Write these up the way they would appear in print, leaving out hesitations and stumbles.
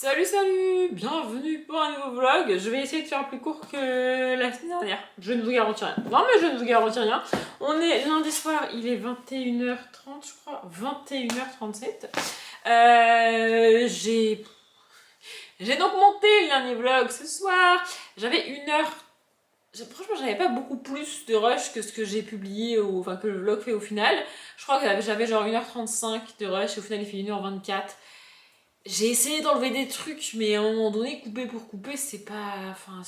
Salut, bienvenue pour un nouveau vlog. Je vais essayer de faire plus court que la semaine dernière. Je ne vous garantis rien. Non mais je ne vous garantis rien. On est lundi soir, il est 21h30 je crois, 21h37. J'ai donc monté le dernier vlog ce soir. J'avais une heure. Franchement, j'avais pas beaucoup plus de rush que ce que j'ai publié, enfin que le vlog fait au final. Je crois que j'avais genre 1h35 de rush et au final il fait 1h24. J'ai essayé d'enlever des trucs, mais à un moment donné, couper pour couper, c'est pas. Enfin.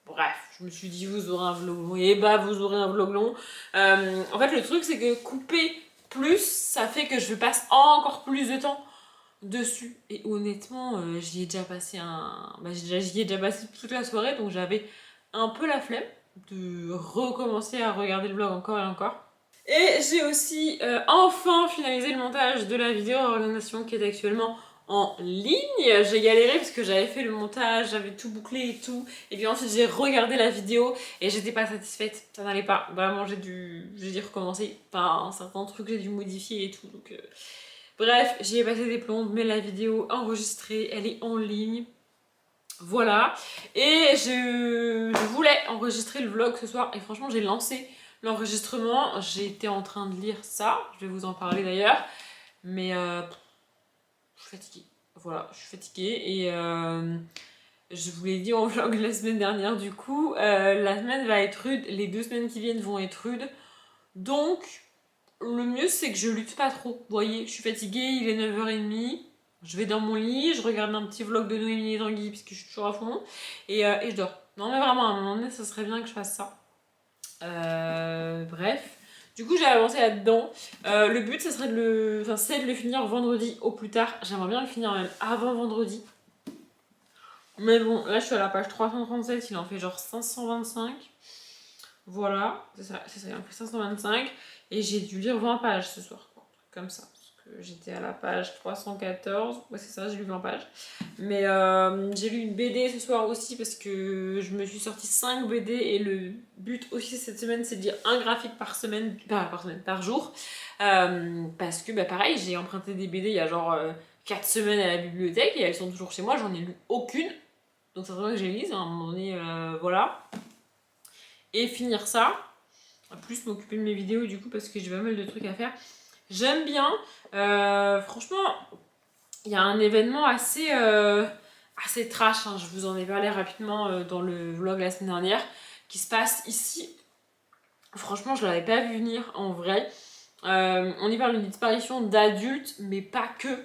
Bref, je me suis dit, vous aurez un vlog long. Et bah, vous aurez un vlog long. En fait, le truc, c'est que couper plus, ça fait que je passe encore plus de temps dessus. Et honnêtement, j'y ai déjà passé j'y ai déjà passé toute la soirée, donc j'avais un peu la flemme de recommencer à regarder le vlog encore et encore. Et j'ai aussi enfin finalisé le montage de la vidéo organisation qui est actuellement en ligne. J'ai galéré parce que j'avais fait le montage, j'avais tout bouclé et tout. Et puis ensuite j'ai regardé la vidéo et j'étais pas satisfaite. Ça n'allait pas. Vraiment j'ai dû recommencer. Enfin, certains trucs j'ai dû modifier et tout. Donc, bref, j'y ai passé des plombes, mais la vidéo enregistrée, elle est en ligne. Voilà. Et je voulais enregistrer le vlog ce soir et franchement j'ai lancé l'enregistrement. J'étais en train de lire ça, je vais vous en parler d'ailleurs. Mais je suis fatiguée. Voilà, je suis fatiguée et je vous l'ai dit en vlog la semaine dernière du coup. La semaine va être rude, les 2 semaines qui viennent vont être rudes. Donc le mieux c'est que je lutte pas trop. Vous voyez, je suis fatiguée, il est 9h30. Je vais dans mon lit, je regarde un petit vlog de Noémie et Tanguy puisque je suis toujours à fond et je dors. Non mais vraiment à un moment donné ça serait bien que je fasse ça. Bref. Du coup j'ai avancé là-dedans. Le but ça serait c'est de le finir vendredi au plus tard. J'aimerais bien le finir même avant vendredi. Mais bon, là je suis à la page 337, il en fait genre 525. Voilà, c'est ça, il en fait 525. Et j'ai dû lire 20 pages ce soir, quoi. Comme ça. J'étais à la page 314, ouais c'est ça, j'ai lu 20 pages. Mais j'ai lu une BD ce soir aussi parce que je me suis sorti 5 BD et le but aussi cette semaine c'est de lire un graphique par semaine, par jour. Parce que pareil, j'ai emprunté des BD il y a genre 4 semaines à la bibliothèque et elles sont toujours chez moi, j'en ai lu aucune. Donc c'est vrai que j'ai lise à un moment donné, voilà. Et finir ça, en plus m'occuper de mes vidéos du coup parce que j'ai pas mal de trucs à faire. J'aime bien. Franchement, il y a un événement assez trash, hein, je vous en ai parlé rapidement dans le vlog la semaine dernière, qui se passe ici. Franchement, je l'avais pas vu venir en vrai. On y parle d'une disparition d'adultes, mais pas que.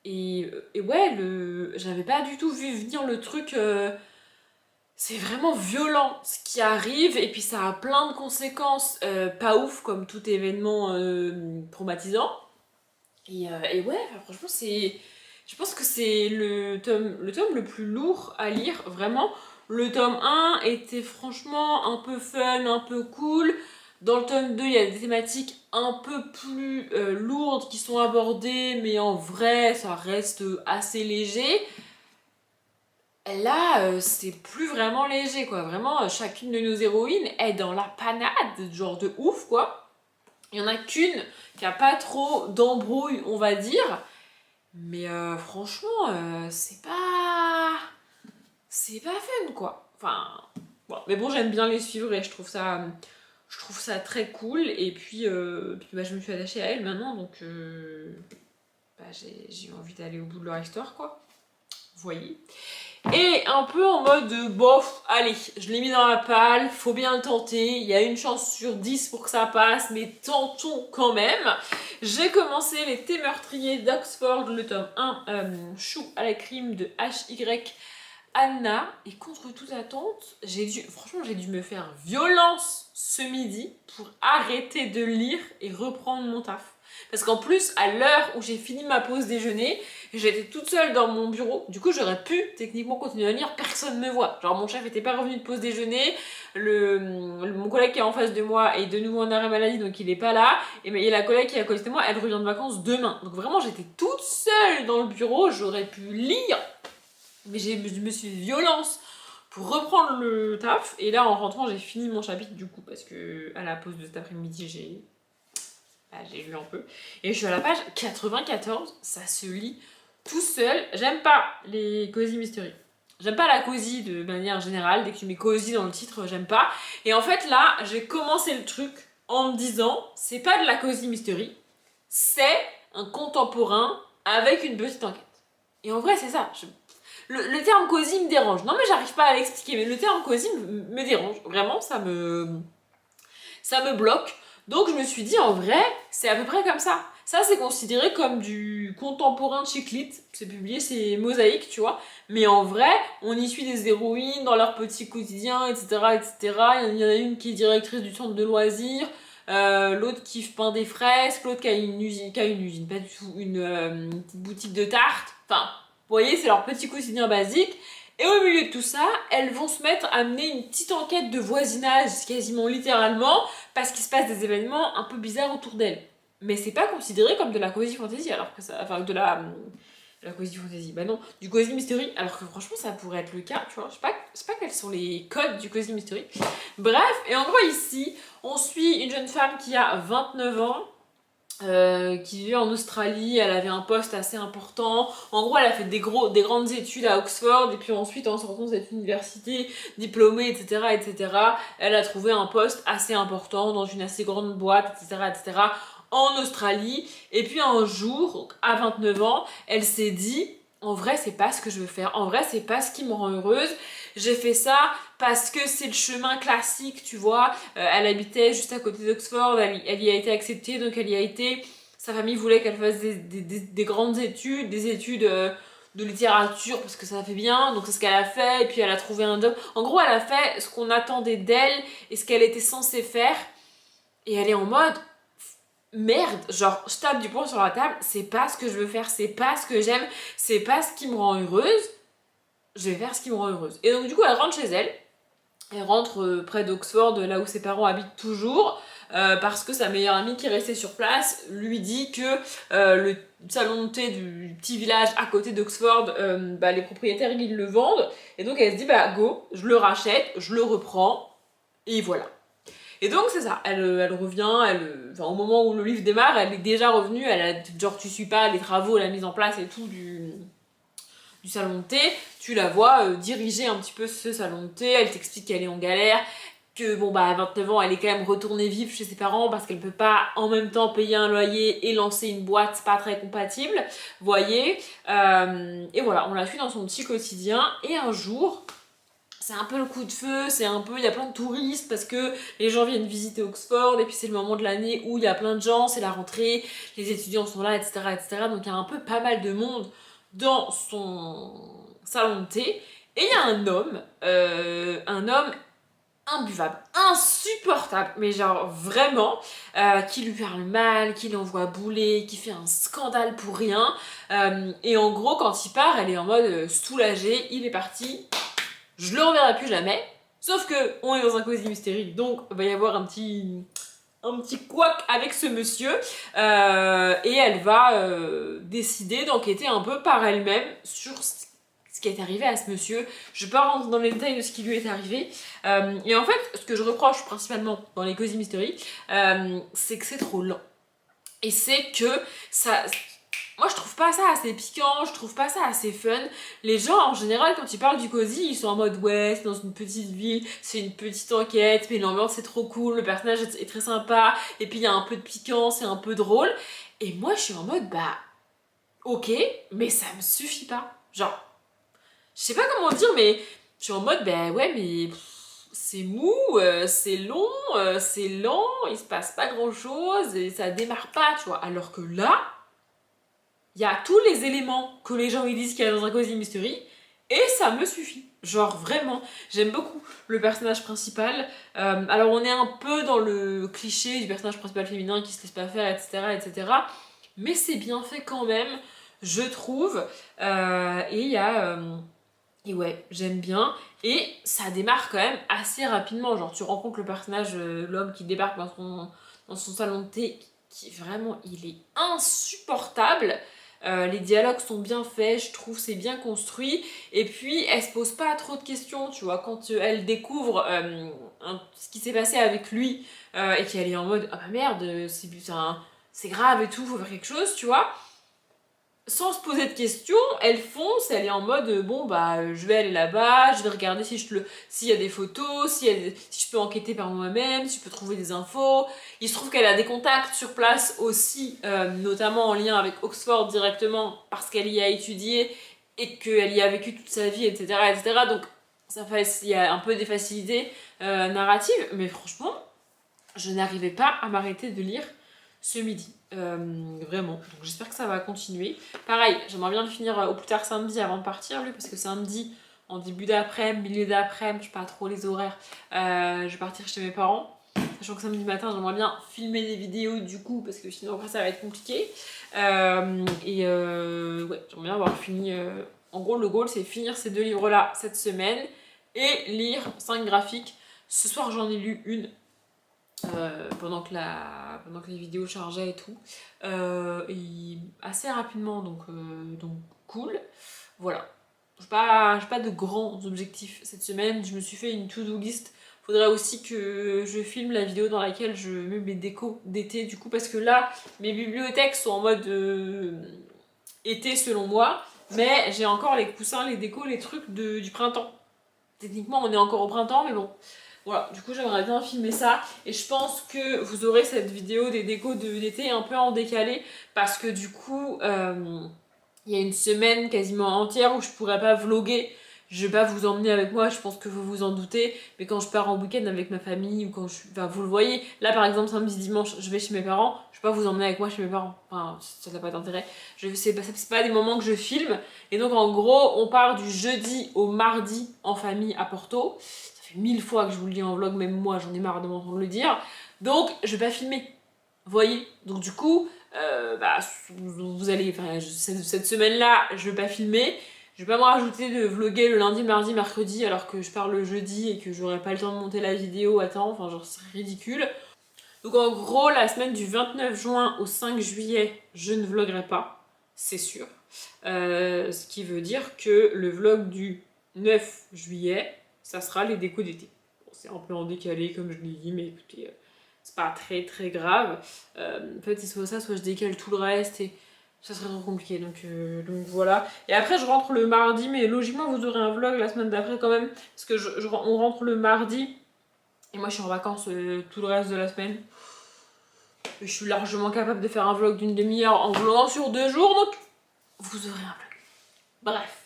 Et ouais, j'avais pas du tout vu venir le truc. C'est vraiment violent ce qui arrive et puis ça a plein de conséquences pas ouf comme tout événement traumatisant. Et ouais, franchement je pense que c'est le tome le plus lourd à lire, vraiment. Le tome 1 était franchement un peu fun, un peu cool. Dans le tome 2, il y a des thématiques un peu plus lourdes qui sont abordées, mais en vrai, ça reste assez léger. Là, c'est plus vraiment léger, quoi. Vraiment, chacune de nos héroïnes est dans la panade, genre de ouf, quoi. Il y en a qu'une qui a pas trop d'embrouille, on va dire. Mais franchement, c'est pas... C'est pas fun, quoi. Enfin... Bon. Mais bon, j'aime bien les suivre et je trouve ça très cool. Et puis, je me suis attachée à elle maintenant, donc... j'ai eu envie d'aller au bout de leur histoire, quoi. Vous voyez. Et un peu en mode bof, allez, je l'ai mis dans la palle, faut bien le tenter, il y a une chance sur 10 pour que ça passe, mais tentons quand même. J'ai commencé Les Thés meurtriers d'Oxford, le tome 1, Chou à la crime de H.Y. Anna, et contre toute attente, franchement j'ai dû me faire violence ce midi pour arrêter de lire et reprendre mon taf. Parce qu'en plus, à l'heure où j'ai fini ma pause déjeuner, j'étais toute seule dans mon bureau. Du coup, j'aurais pu techniquement continuer à lire, personne ne me voit. Genre, mon chef était pas revenu de pause déjeuner, mon collègue qui est en face de moi est de nouveau en arrêt maladie, donc il est pas là. Et la collègue qui est à côté de moi, elle revient de vacances demain. Donc vraiment, j'étais toute seule dans le bureau, j'aurais pu lire. Mais je me suis fait violence pour reprendre le taf. Et là, en rentrant, j'ai fini mon chapitre du coup, parce que à la pause de cet après-midi, j'ai lu un peu. Et je suis à la page 94, ça se lit tout seul, j'aime pas les cozy mystery. J'aime pas la cozy de manière générale. Dès que tu mets cozy dans le titre, j'aime pas. Et en fait, là, j'ai commencé le truc en me disant, c'est pas de la cozy mystery, c'est un contemporain avec une petite enquête. Et en vrai, c'est ça. Le terme cosy me dérange. Non, mais j'arrive pas à l'expliquer, mais le terme cosy me dérange. Vraiment, ça me bloque. Donc, je me suis dit, en vrai, c'est à peu près comme ça. Ça, c'est considéré comme du contemporain de chick lit. C'est publié, c'est mosaïque, tu vois. Mais en vrai, on y suit des héroïnes dans leur petit quotidien, etc., etc. Il y en a une qui est directrice du centre de loisirs. L'autre qui peint des fresques, l'autre qui a une usine, pas du tout, une petite boutique de tartes. Enfin, vous voyez, c'est leur petit quotidien basique. Et au milieu de tout ça, elles vont se mettre à mener une petite enquête de voisinage, quasiment littéralement, parce qu'il se passe des événements un peu bizarres autour d'elles. Mais c'est pas considéré comme de la cozy fantasy, alors que ça. Enfin, de la cozy fantasy, bah non, du cozy mystery, alors que franchement ça pourrait être le cas, tu vois. Je sais pas quels sont les codes du cozy mystery. Bref, et en gros ici, on suit une jeune femme qui a 29 ans, qui vivait en Australie. Elle avait un poste assez important. En gros, elle a fait des grandes études à Oxford, et puis ensuite, en sortant de cette université, diplômée, etc., etc., elle a trouvé un poste assez important dans une assez grande boîte, etc., etc., en Australie. Et puis un jour, à 29 ans, elle s'est dit, en vrai, c'est pas ce que je veux faire. En vrai, c'est pas ce qui me rend heureuse. J'ai fait ça parce que c'est le chemin classique, tu vois. Elle habitait juste à côté d'Oxford, elle y a été acceptée, donc elle y a été. Sa famille voulait qu'elle fasse des grandes études, des études de littérature, parce que ça fait bien, donc c'est ce qu'elle a fait, et puis elle a trouvé un job. En gros, elle a fait ce qu'on attendait d'elle, et ce qu'elle était censée faire, et elle est en mode, merde, genre je tape du poing sur la table, c'est pas ce que je veux faire, c'est pas ce que j'aime, c'est pas ce qui me rend heureuse, je vais faire ce qui me rend heureuse. Et donc du coup elle rentre chez elle, rentre près d'Oxford, là où ses parents habitent toujours, parce que sa meilleure amie qui est restée sur place lui dit que le salon de thé du petit village à côté d'Oxford, bah, les propriétaires ils le vendent, et donc elle se dit bah go, je le rachète, je le reprends, et voilà. Et donc c'est ça, elle revient, enfin, au moment où le livre démarre, elle est déjà revenue, elle a, genre tu suis pas les travaux, la mise en place et tout du salon de thé, tu la vois diriger un petit peu ce salon de thé, elle t'explique qu'elle est en galère, que bon bah à 29 ans elle est quand même retournée vivre chez ses parents parce qu'elle peut pas en même temps payer un loyer et lancer une boîte, c'est pas très compatible, voyez. Et voilà, on la suit dans son petit quotidien, et un jour, c'est un peu le coup de feu, c'est un peu, il y a plein de touristes parce que les gens viennent visiter Oxford, et puis c'est le moment de l'année où il y a plein de gens, c'est la rentrée, les étudiants sont là, etc., etc. Donc il y a un peu pas mal de monde dans son salon de thé, et il y a un homme imbuvable, insupportable, mais genre vraiment, qui lui parle mal, qui l'envoie bouler, qui fait un scandale pour rien, et en gros quand il part, elle est en mode soulagée, il est parti, je le reverrai plus jamais. Sauf que on est dans un cosy mystérique, donc il va y avoir un petit couac avec ce monsieur, et elle va décider d'enquêter un peu par elle-même sur ce qui est arrivé à ce monsieur. Je ne vais pas rentrer dans les détails de ce qui lui est arrivé. Et en fait, ce que je reproche principalement dans les cosy mystery, c'est que c'est trop lent. Et c'est que ça... Moi, je trouve pas ça assez piquant, je trouve pas ça assez fun. Les gens, en général, quand ils parlent du cosy, ils sont en mode ouais, c'est dans une petite ville, c'est une petite enquête, mais l'ambiance c'est trop cool, le personnage est très sympa, et puis il y a un peu de piquant, c'est un peu drôle. Et moi, je suis en mode bah, ok, mais ça me suffit pas. Genre, je sais pas comment dire, mais je suis en mode bah ouais, mais c'est mou, c'est long, c'est lent, il se passe pas grand chose, et ça démarre pas, tu vois. Alors que là, il y a tous les éléments que les gens ils disent qu'il y a dans un cozy mystery, et ça me suffit. Genre vraiment, j'aime beaucoup le personnage principal. Alors on est un peu dans le cliché du personnage principal féminin qui se laisse pas faire, etc., etc. Mais c'est bien fait quand même, je trouve. Et il y a... et ouais, j'aime bien. Et ça démarre quand même assez rapidement. Genre tu rencontres le personnage, l'homme qui débarque dans son salon de thé, qui vraiment, il est insupportable. Les dialogues sont bien faits, je trouve c'est bien construit, et puis elle se pose pas trop de questions, tu vois, quand elle découvre ce qui s'est passé avec lui, et qu'elle est en mode ah bah merde, c'est grave et tout, faut faire quelque chose, tu vois. sans se poser de questions, elle fonce, elle est en mode bon bah je vais aller là-bas, je vais regarder si s'il y a des photos, si je peux enquêter par moi-même, si je peux trouver des infos. Il se trouve qu'elle a des contacts sur place aussi, notamment en lien avec Oxford directement parce qu'elle y a étudié et qu'elle y a vécu toute sa vie, etc. etc. Donc il y a un peu des facilités narratives, mais franchement, je n'arrivais pas à m'arrêter de lire ce midi. Vraiment. Donc j'espère que ça va continuer. Pareil, j'aimerais bien le finir au plus tard samedi avant de partir, lui, parce que samedi, en début d'après-midi, milieu d'après-midi, je sais pas trop les horaires, je vais partir chez mes parents. Sachant que samedi matin, j'aimerais bien filmer des vidéos du coup, parce que sinon après ça va être compliqué. Ouais, j'aimerais bien avoir fini. En gros, le goal c'est finir ces 2 livres-là cette semaine et lire 5 graphiques. Ce soir, j'en ai lu une. Pendant que les vidéos chargeaient et tout. Et assez rapidement, donc cool. Voilà. J'ai pas de grands objectifs cette semaine. Je me suis fait une to-do list. Faudrait aussi que je filme la vidéo dans laquelle je mets mes décos d'été, du coup, parce que là, mes bibliothèques sont en mode été selon moi, mais j'ai encore les coussins, les décos, les trucs du printemps. Techniquement, on est encore au printemps, mais bon. Voilà, du coup j'aimerais bien filmer ça et je pense que vous aurez cette vidéo des décos d'été un peu en décalé parce que du coup il y a une semaine quasiment entière où je pourrais pas vlogger. Je vais pas vous emmener avec moi, je pense que vous vous en doutez, mais quand je pars en week-end avec ma famille ou quand enfin vous le voyez, là par exemple samedi dimanche je vais chez mes parents, je vais pas vous emmener avec moi chez mes parents, enfin ça n'a pas d'intérêt, c'est pas des moments que je filme et donc en gros on part du jeudi au mardi en famille à Porto. Ça fait 1000 fois que je vous le dis en vlog, même moi j'en ai marre de m'entendre le dire. Donc je vais pas filmer. Vous voyez. Donc du coup, vous allez. Enfin, cette semaine-là, je vais pas filmer. Je vais pas me rajouter de vlogger le lundi, mardi, mercredi alors que je pars le jeudi et que j'aurai pas le temps de monter la vidéo à temps. Enfin, genre, c'est ridicule. Donc en gros, la semaine du 29 juin au 5 juillet, je ne vloguerai pas. C'est sûr. Ce qui veut dire que le vlog du 9 juillet, ça sera les décos d'été. Bon, c'est un peu en décalé comme je l'ai dit, mais écoutez, c'est pas très très grave. En fait, c'est soit ça, soit je décale tout le reste et ça serait trop compliqué. Donc voilà. Et après, je rentre le mardi, mais logiquement, vous aurez un vlog la semaine d'après quand même. Parce que on rentre le mardi et moi je suis en vacances tout le reste de la semaine. Je suis largement capable de faire un vlog d'une demi-heure en vloguant sur 2 jours, donc vous aurez un vlog. Bref.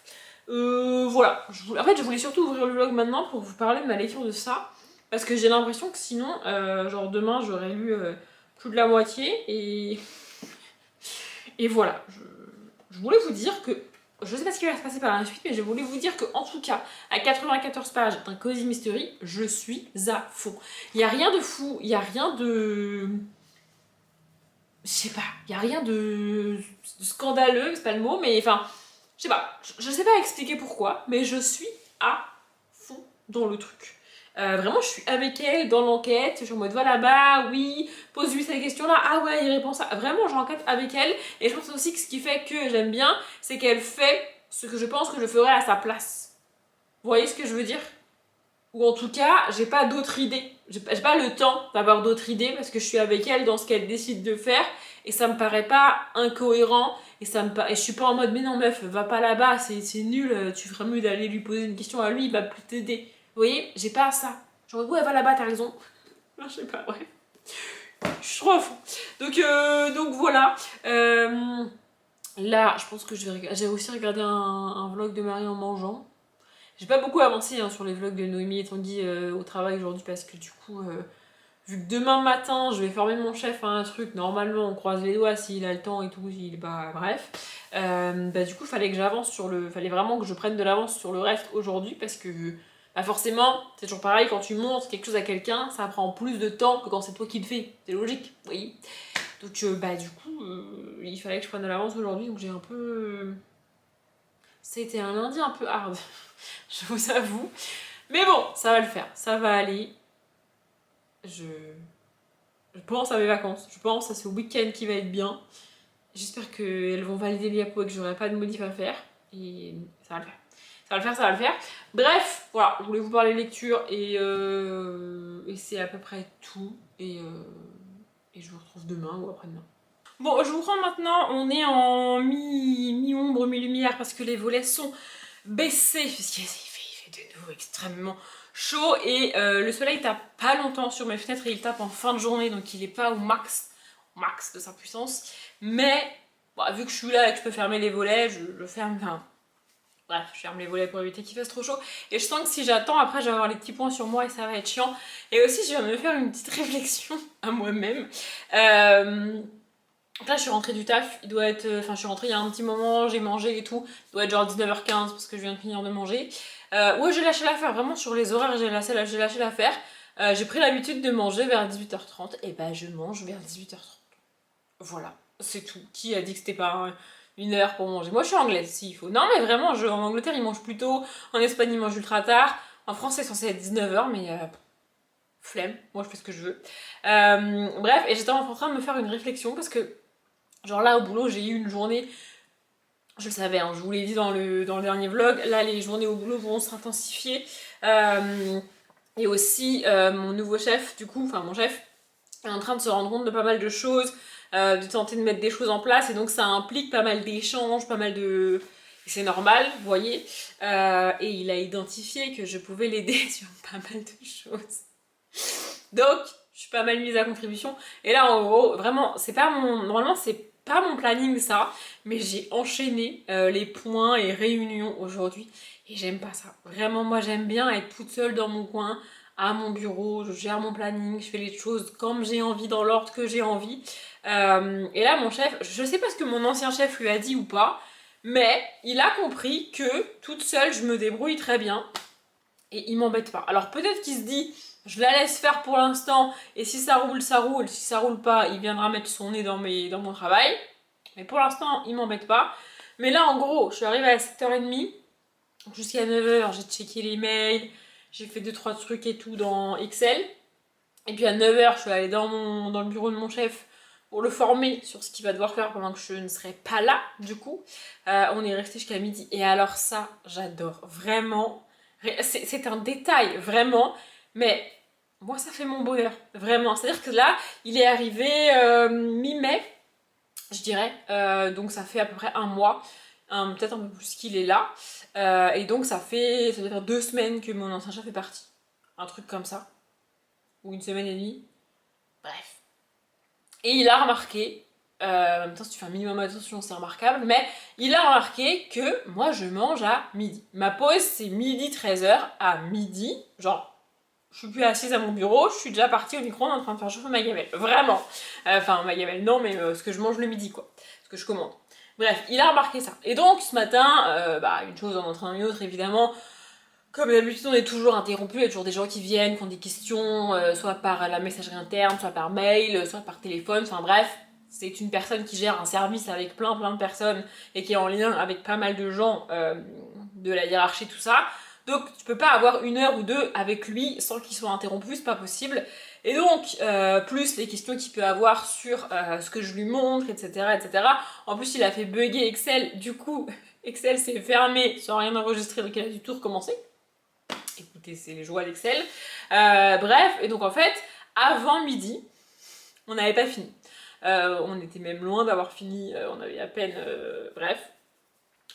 Voilà. En fait, je voulais surtout ouvrir le vlog maintenant pour vous parler de ma lecture de ça. Parce que j'ai l'impression que sinon, genre demain, j'aurais lu plus de la moitié. Et voilà. Je voulais vous dire que. Je sais pas ce qui va se passer par la suite, mais je voulais vous dire que, en tout cas, à 94 pages d'un Cozy Mystery, je suis à fond. Il n'y a rien de fou, il n'y a rien de. Je sais pas, il n'y a rien de scandaleux, c'est pas le mot, mais enfin, je sais pas, je sais pas expliquer pourquoi, mais je suis à fond dans le truc. Vraiment, je suis avec elle dans l'enquête, je suis en mode voilà, bah oui, pose-lui ces questions-là, ah ouais, il répond ça. Vraiment, j'enquête avec elle, et je pense aussi que ce qui fait que j'aime bien, c'est qu'elle fait ce que je pense que je ferais à sa place. Vous voyez ce que je veux dire? Ou en tout cas, j'ai pas d'autres idées. J'ai pas le temps d'avoir d'autres idées parce que je suis avec elle dans ce qu'elle décide de faire et ça me paraît pas incohérent et et je suis pas en mode mais non meuf, va pas là-bas, c'est nul, tu ferais mieux d'aller lui poser une question à lui, il va plus t'aider. Vous voyez, j'ai pas ça. Genre ouais, va là-bas, t'as raison. Je sais pas, ouais. Je suis trop à fond. Donc voilà. Là, je pense que j'ai aussi regardé un vlog de Marie en mangeant. J'ai pas beaucoup avancé sur les vlogs de Noémie et Tanguy au travail aujourd'hui parce que du coup, vu que demain matin je vais former mon chef à un truc, normalement on croise les doigts s'il a le temps et tout, bref. Du coup, fallait vraiment que je prenne de l'avance sur le reste aujourd'hui parce que forcément, c'est toujours pareil, quand tu montres quelque chose à quelqu'un, ça prend plus de temps que quand c'est toi qui le fais. C'est logique, oui. Donc du coup, il fallait que je prenne de l'avance aujourd'hui, donc j'ai un peu. C'était un lundi un peu hard, je vous avoue. Mais bon, ça va le faire, ça va aller. Je pense à mes vacances, je pense à ce week-end qui va être bien. J'espère qu'elles vont valider l'IAPO et que j'aurai pas de modif à faire. Et ça va le faire. Ça va le faire, ça va le faire. Bref, voilà, je voulais vous parler lecture et c'est à peu près tout. Et je vous retrouve demain ou après-demain. Bon, je vous prends maintenant, on est en mi-ombre, mi-lumière parce que les volets sont baissés puisqu'il fait de nouveau extrêmement chaud et le soleil tape pas longtemps sur mes fenêtres et il tape en fin de journée donc il est pas au max de sa puissance. Mais bon, vu que je suis là et que je peux fermer les volets, je ferme. Enfin, bref, je ferme les volets pour éviter qu'il fasse trop chaud. Et je sens que si j'attends, après je vais avoir les petits points sur moi et ça va être chiant. Et aussi, je vais me faire une petite réflexion à moi-même. Là, je suis rentrée du taf, il doit être. Enfin, je suis rentrée il y a un petit moment, j'ai mangé et tout. Il doit être genre 19h15 parce que je viens de finir de manger. Ouais, j'ai lâché l'affaire, vraiment sur les horaires, j'ai lâché l'affaire. J'ai pris l'habitude de manger vers 18h30, et bah je mange vers 18h30. Voilà, c'est tout. Qui a dit que c'était pas une heure pour manger? Moi je suis anglaise, s'il faut. Non, mais vraiment, en Angleterre ils mangent plus tôt, en Espagne ils mangent ultra tard, en France c'est censé être 19h, mais flemme, moi je fais ce que je veux. Bref, et j'étais en train de me faire une réflexion parce que, genre là au boulot, j'ai eu une journée. Je le savais, hein, je vous l'ai dit dans le dernier vlog, là les journées au boulot vont s'intensifier. Et aussi mon nouveau chef, du coup, enfin mon chef, est en train de se rendre compte de pas mal de choses, de tenter de mettre des choses en place, et donc ça implique pas mal d'échanges, pas mal de... Et c'est normal, vous voyez. Et il a identifié que je pouvais l'aider sur pas mal de choses. Donc, je suis pas mal mise à contribution. Et là, en gros, vraiment, c'est pas mon... Normalement, c'est pas mon planning, ça, mais j'ai enchaîné les points et réunions aujourd'hui, et j'aime pas ça. Vraiment, moi, j'aime bien être toute seule dans mon coin, à mon bureau, je gère mon planning, je fais les choses comme j'ai envie, dans l'ordre que j'ai envie. Et là, mon chef, je sais pas ce que mon ancien chef lui a dit ou pas, mais il a compris que toute seule, je me débrouille très bien, et il m'embête pas. Alors peut-être qu'il se dit, je la laisse faire pour l'instant, et si ça roule, ça roule, si ça roule pas, il viendra mettre son nez dans mon travail. Mais pour l'instant, il m'embête pas. Mais là, en gros, je suis arrivée à 7h30, jusqu'à 9h, j'ai checké les mails, j'ai fait 2-3 trucs et tout dans Excel. Et puis à 9h, je suis allée dans le bureau de mon chef pour le former sur ce qu'il va devoir faire pendant que je ne serai pas là, du coup. On est resté jusqu'à midi. Et alors ça, j'adore. Vraiment. C'est un détail, vraiment. Mais moi, ça fait mon bonheur. Vraiment. C'est-à-dire que là, il est arrivé mi-mai, je dirais. Donc ça fait à peu près un mois. Peut-être un peu plus qu'il est là. Et donc ça doit faire 2 semaines que mon ancien chef est parti. Un truc comme ça. Ou une semaine et demie. Bref. Et il a remarqué, en même temps si tu fais un minimum attention c'est remarquable, mais il a remarqué que moi je mange à midi. Ma pause c'est midi 13h à midi, genre je suis plus assise à mon bureau, je suis déjà partie au micro-ondes en train de faire chauffer ma gamelle, vraiment. Enfin ma gamelle non mais ce que je mange le midi quoi, ce que je commande. Bref, il a remarqué ça. Et donc ce matin, une chose en entraînant une autre évidemment, comme d'habitude, on est toujours interrompu, il y a toujours des gens qui viennent, qui ont des questions, soit par la messagerie interne, soit par mail, soit par téléphone, enfin bref, c'est une personne qui gère un service avec plein de personnes et qui est en lien avec pas mal de gens de la hiérarchie, tout ça. Donc tu peux pas avoir 1 heure ou 2 avec lui sans qu'il soit interrompu, c'est pas possible. Et donc, plus les questions qu'il peut avoir sur ce que je lui montre, etc., etc. En plus, il a fait bugger Excel, du coup, Excel s'est fermé sans rien enregistrer, donc il a du tout recommencer. Écoutez, c'est les joies d'Excel. Bref, et donc en fait, avant midi, on n'avait pas fini. On était même loin d'avoir fini, on avait à peine,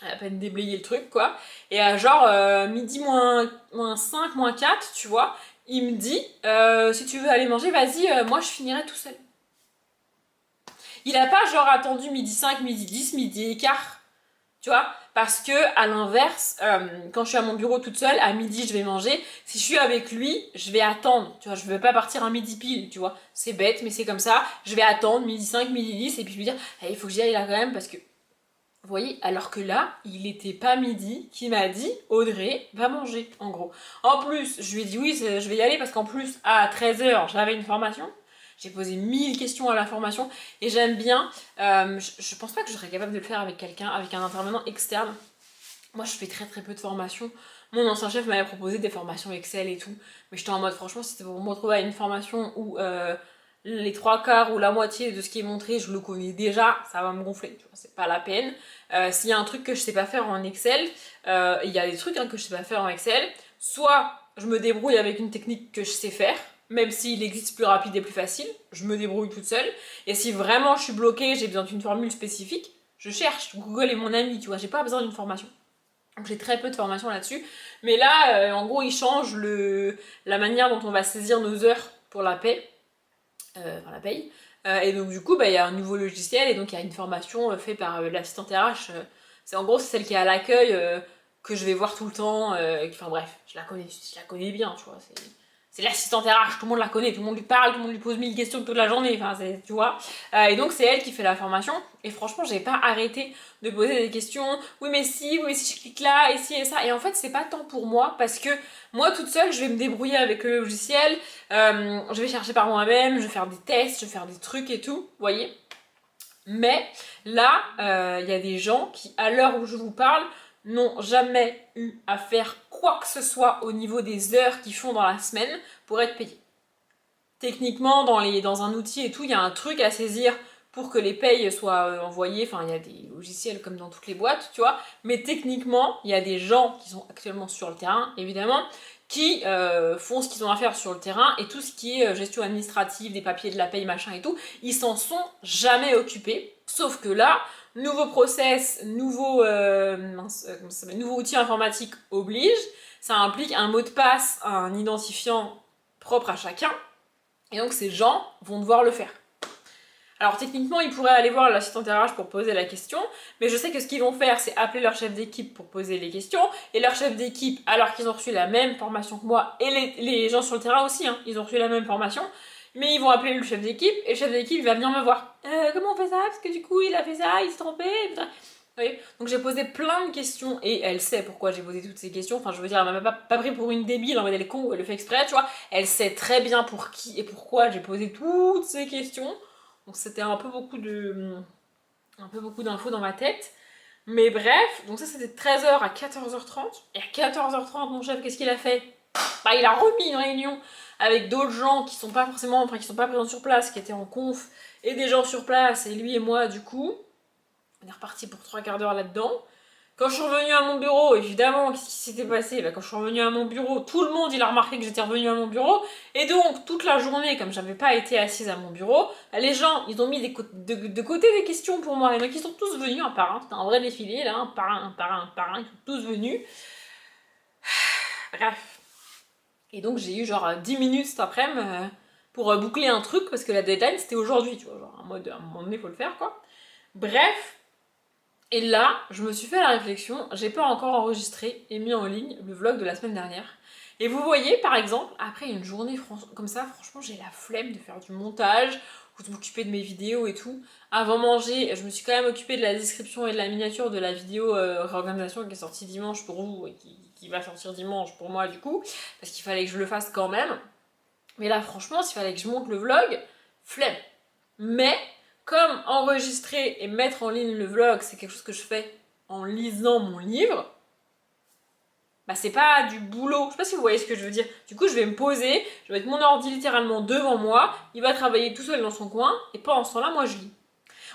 à peine déblayé le truc, quoi. Et à genre midi moins 5, moins 4, tu vois, il me dit, si tu veux aller manger, vas-y, moi je finirai tout seul. Il a pas genre attendu midi 5, midi 10, midi et quart, tu vois, parce que à l'inverse, quand je suis à mon bureau toute seule, à midi je vais manger. Si je suis avec lui, je vais attendre. Tu vois, je vais pas partir un midi pile, tu vois. C'est bête, mais c'est comme ça. Je vais attendre midi 5, midi 10 et puis lui dire, il faut que j'y aille là quand même parce que. Vous voyez, alors que là, il était pas midi, qui m'a dit, Audrey, va manger, en gros. En plus, je lui ai dit oui, je vais y aller parce qu'en plus, à 13h, j'avais une formation. J'ai posé 1000 questions à la formation et j'aime bien. Je pense pas que je serais capable de le faire avec quelqu'un, avec un intervenant externe. Moi, je fais très peu de formations. Mon ancien chef m'avait proposé des formations Excel et tout. Mais j'étais en mode, franchement, si c'était pour me retrouver à une formation où les 3/4 ou la moitié de ce qui est montré, je le connais déjà, ça va me gonfler. Tu vois, c'est pas la peine. S'il y a un truc que je sais pas faire en Excel, il y a des trucs que je sais pas faire en Excel. Soit je me débrouille avec une technique que je sais faire, même s'il existe plus rapide et plus facile, je me débrouille toute seule. Et si vraiment je suis bloquée, j'ai besoin d'une formule spécifique, je cherche. Google est mon ami, tu vois, j'ai pas besoin d'une formation. Donc j'ai très peu de formation là-dessus. Mais là, en gros, il change la manière dont on va saisir nos heures pour la paie. Enfin, la paye. Et donc du coup, il y a un nouveau logiciel et donc il y a une formation faite par l'assistante RH. C'est en gros, c'est celle qui est à l'accueil que je vais voir tout le temps. Enfin bref, je la connais bien, tu vois. C'est l'assistante RH, tout le monde la connaît, tout le monde lui parle, tout le monde lui pose 1000 questions toute la journée, enfin, tu vois. Et donc, c'est elle qui fait la formation. Et franchement, j'ai pas arrêté de poser des questions. Oui, mais si je clique là, et si, et ça. Et en fait, c'est pas tant pour moi, parce que moi, toute seule, je vais me débrouiller avec le logiciel. Je vais chercher par moi-même, je vais faire des tests, je vais faire des trucs et tout, vous voyez. Mais là, il y a des gens qui, à l'heure où je vous parle, n'ont jamais eu à faire quoi que ce soit au niveau des heures qu'ils font dans la semaine pour être payés. Techniquement, dans un outil et tout, il y a un truc à saisir pour que les payes soient envoyées. Enfin, il y a des logiciels comme dans toutes les boîtes, tu vois. Mais techniquement, il y a des gens qui sont actuellement sur le terrain, évidemment, qui font ce qu'ils ont à faire sur le terrain et tout ce qui est gestion administrative, des papiers de la paye, machin et tout, ils s'en sont jamais occupés. Sauf que là, nouveau process, nouveau outil informatique oblige. Ça implique un mot de passe, un identifiant propre à chacun. Et donc ces gens vont devoir le faire. Alors techniquement, ils pourraient aller voir l'assistante RH pour poser la question, mais je sais que ce qu'ils vont faire, c'est appeler leur chef d'équipe pour poser les questions, et leur chef d'équipe, alors qu'ils ont reçu la même formation que moi, et les gens sur le terrain aussi, hein, ils ont reçu la même formation, mais ils vont appeler le chef d'équipe, et le chef d'équipe va venir me voir. Comment on fait ça? Parce que du coup, il a fait ça, il s'est trompé, putain. Oui. Donc j'ai posé plein de questions et elle sait pourquoi j'ai posé toutes ces questions. Enfin, je veux dire, elle m'a pas pris pour une débile en mode elle est con, elle le fait exprès, tu vois. Elle sait très bien pour qui et pourquoi j'ai posé toutes ces questions. Donc c'était un peu beaucoup d'infos dans ma tête. Mais bref, donc ça c'était de 13h à 14h30. Et à 14h30, mon chef, qu'est-ce qu'il a fait? Il a remis une réunion avec d'autres gens qui sont pas présents sur place, qui étaient en conf, et des gens sur place, et lui et moi du coup. On est reparti pour 3 quarts d'heure là-dedans. Quand je suis revenue à mon bureau, évidemment, qu'est-ce qui s'était passé? Quand je suis revenue à mon bureau, tout le monde il a remarqué que j'étais revenue à mon bureau. Et donc, toute la journée, comme j'avais pas été assise à mon bureau, les gens, ils ont mis de côté des questions pour moi. Et donc, ils sont tous venus un par un. C'était un vrai défilé, là, un par un, un par un, un par un. Ils sont tous venus. Bref. Et donc, j'ai eu genre 10 minutes cet après-midi pour boucler un truc, parce que la deadline, c'était aujourd'hui, tu vois. Genre, en mode, à un moment donné, faut le faire, quoi. Bref. Et là, je me suis fait la réflexion, j'ai pas encore enregistré et mis en ligne le vlog de la semaine dernière. Et vous voyez, par exemple, après une journée comme ça, franchement, j'ai la flemme de faire du montage ou de m'occuper de mes vidéos et tout. Avant manger, je me suis quand même occupée de la description et de la miniature de la vidéo réorganisation qui est sortie dimanche pour vous et qui va sortir dimanche pour moi du coup, parce qu'il fallait que je le fasse quand même. Mais là, franchement, s'il fallait que je monte le vlog, flemme. Mais comme enregistrer et mettre en ligne le vlog, c'est quelque chose que je fais en lisant mon livre, c'est pas du boulot. Je sais pas si vous voyez ce que je veux dire. Du coup, je vais me poser, je vais mettre mon ordi littéralement devant moi, il va travailler tout seul dans son coin, et pendant ce temps-là, moi je lis.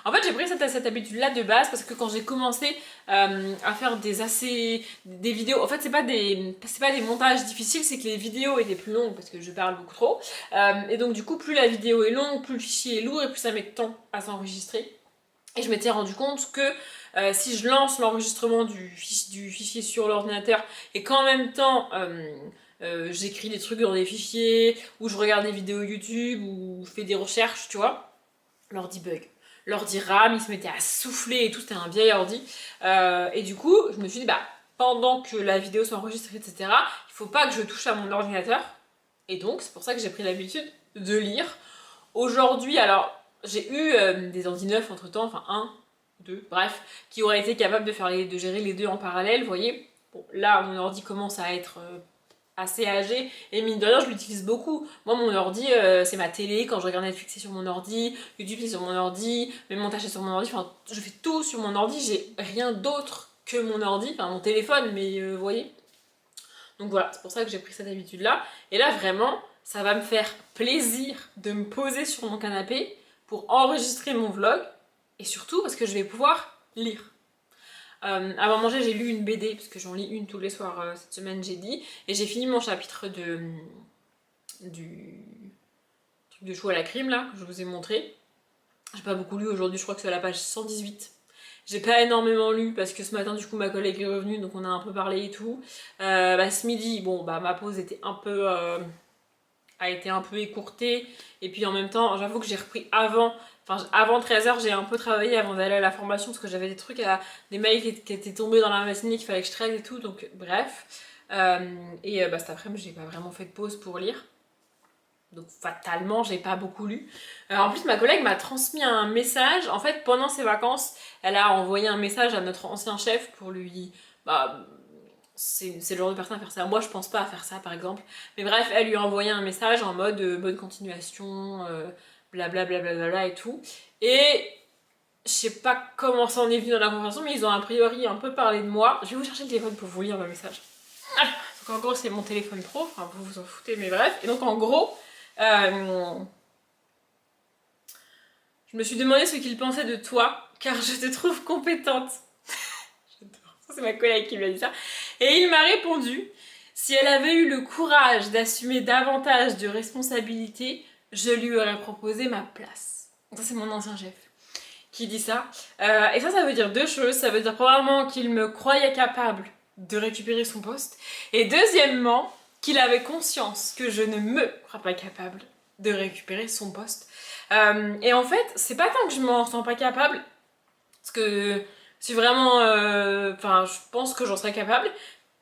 En fait, j'ai pris cette habitude-là de base parce que quand j'ai commencé à faire des vidéos, en fait, c'est pas des montages difficiles, c'est que les vidéos étaient plus longues parce que je parle beaucoup trop. Et donc, du coup, plus la vidéo est longue, plus le fichier est lourd et plus ça met de temps à s'enregistrer. Et je m'étais rendu compte que si je lance l'enregistrement du fichier sur l'ordinateur et qu'en même temps j'écris des trucs dans des fichiers, ou je regarde des vidéos YouTube, ou je fais des recherches, tu vois, l'ordi bug. L'ordi rame, il se mettait à souffler et tout, c'était un vieil ordi. Et du coup, je me suis dit, pendant que la vidéo soit enregistrée, etc., il faut pas que je touche à mon ordinateur. Et donc, c'est pour ça que j'ai pris l'habitude de lire. Aujourd'hui, alors, j'ai eu des ordi neufs entre temps, enfin un, deux, bref, qui auraient été capables de gérer les deux en parallèle, vous voyez. Bon, là, mon ordi commence à être assez âgé, et mine de rien, je l'utilise beaucoup. Moi, mon ordi, c'est ma télé, quand je regarde Netflix, c'est sur mon ordi, YouTube, c'est sur mon ordi, mes montages, c'est sur mon ordi, enfin, je fais tout sur mon ordi, j'ai rien d'autre que mon ordi, enfin, mon téléphone, mais vous voyez. Donc voilà, c'est pour ça que j'ai pris cette habitude-là. Et là, vraiment, ça va me faire plaisir de me poser sur mon canapé pour enregistrer mon vlog, et surtout parce que je vais pouvoir lire. Avant de manger, j'ai lu une BD, parce que j'en lis une tous les soirs cette semaine, j'ai dit, et j'ai fini mon chapitre du truc de chou à la crème là, que je vous ai montré. J'ai pas beaucoup lu aujourd'hui, je crois que c'est à la page 118. J'ai pas énormément lu parce que ce matin du coup ma collègue est revenue donc on a un peu parlé et tout. Ce midi, bon bah ma pause était a été un peu écourtée et puis en même temps j'avoue que j'ai repris avant 13h, j'ai un peu travaillé avant d'aller à la formation parce que j'avais des trucs, des mails qui étaient tombés dans la matinée qu'il fallait que je traite et tout, donc bref. Cet après-midi j'ai pas vraiment fait de pause pour lire. Donc fatalement, j'ai pas beaucoup lu. En plus, ma collègue m'a transmis un message. En fait, pendant ses vacances, elle a envoyé un message à notre ancien chef pour lui... c'est le genre de personne à faire ça. Moi, je pense pas à faire ça, par exemple. Mais bref, elle lui a envoyé un message en mode bonne continuation, blablabla et tout. Et je sais pas comment ça en est venu dans la conversation, mais ils ont a priori un peu parlé de moi. Je vais vous chercher le téléphone pour vous lire le message. Donc en gros, c'est mon téléphone pro. Enfin, vous vous en foutez, mais bref. Et donc en gros... je me suis demandé ce qu'il pensait de toi, car je te trouve compétente. J'adore. C'est ma collègue qui m'a dit ça. Et il m'a répondu, si elle avait eu le courage d'assumer davantage de responsabilités, je lui aurais proposé ma place. Ça, c'est mon ancien chef qui dit ça. Et ça veut dire deux choses. Ça veut dire probablement qu'il me croyait capable de récupérer son poste. Et deuxièmement, qu'il avait conscience que je ne me crois pas capable de récupérer son poste. Et en fait, c'est pas tant que je m'en sens pas capable, parce que c'est vraiment... je pense que j'en serais capable,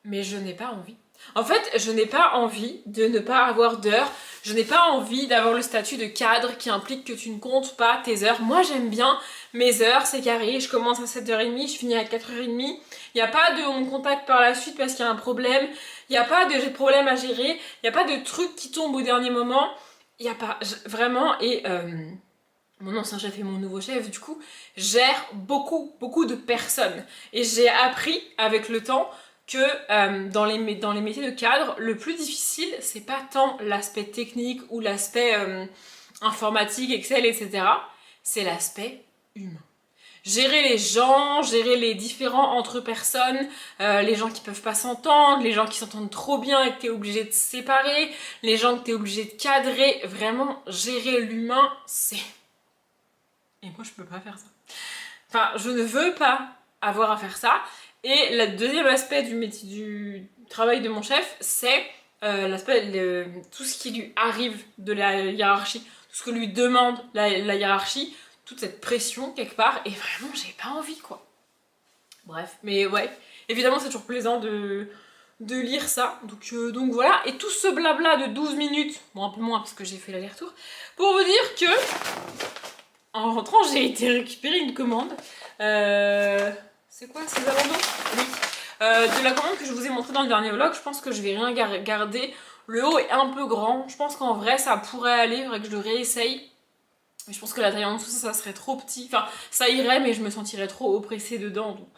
mais je n'ai pas envie. En fait, je n'ai pas envie de ne pas avoir d'heures, je n'ai pas envie d'avoir le statut de cadre qui implique que tu ne comptes pas tes heures. Moi, j'aime bien mes heures, c'est carré, je commence à 7h30, je finis à 4h30. Il n'y a pas de on me contacte par la suite parce qu'il y a un problème, il n'y a pas de problème à gérer, il n'y a pas de truc qui tombe au dernier moment, il n'y a pas, vraiment, et... mon ancien chef et mon nouveau chef, du coup, gèrent beaucoup de personnes. Et j'ai appris avec le temps que dans les métiers de cadre, le plus difficile, c'est pas tant l'aspect technique ou l'aspect informatique, Excel, etc. C'est l'aspect humain. Gérer les gens, gérer les différends entre personnes, les gens qui peuvent pas s'entendre, les gens qui s'entendent trop bien et que t'es obligé de séparer, les gens que t'es obligé de cadrer, vraiment, gérer l'humain, c'est... Et moi, je peux pas faire ça. Enfin, je ne veux pas avoir à faire ça. Et le deuxième aspect du métier, du travail de mon chef, c'est tout ce qui lui arrive de la hiérarchie, tout ce que lui demande la hiérarchie, toute cette pression quelque part. Et vraiment, j'ai pas envie, quoi. Bref, mais ouais. Évidemment, c'est toujours plaisant de lire ça. Donc voilà. Et tout ce blabla de 12 minutes, bon, un peu moins parce que j'ai fait l'aller-retour, pour vous dire que... En rentrant, j'ai été récupérer une commande. C'est quoi ces abandons? Oui. De la commande que je vous ai montrée dans le dernier vlog, je pense que je vais rien garder. Le haut est un peu grand. Je pense qu'en vrai, ça pourrait aller. Il faudrait que je le réessaye. Mais je pense que la taille en dessous, ça serait trop petit. Enfin, ça irait, mais je me sentirais trop oppressée dedans. Donc,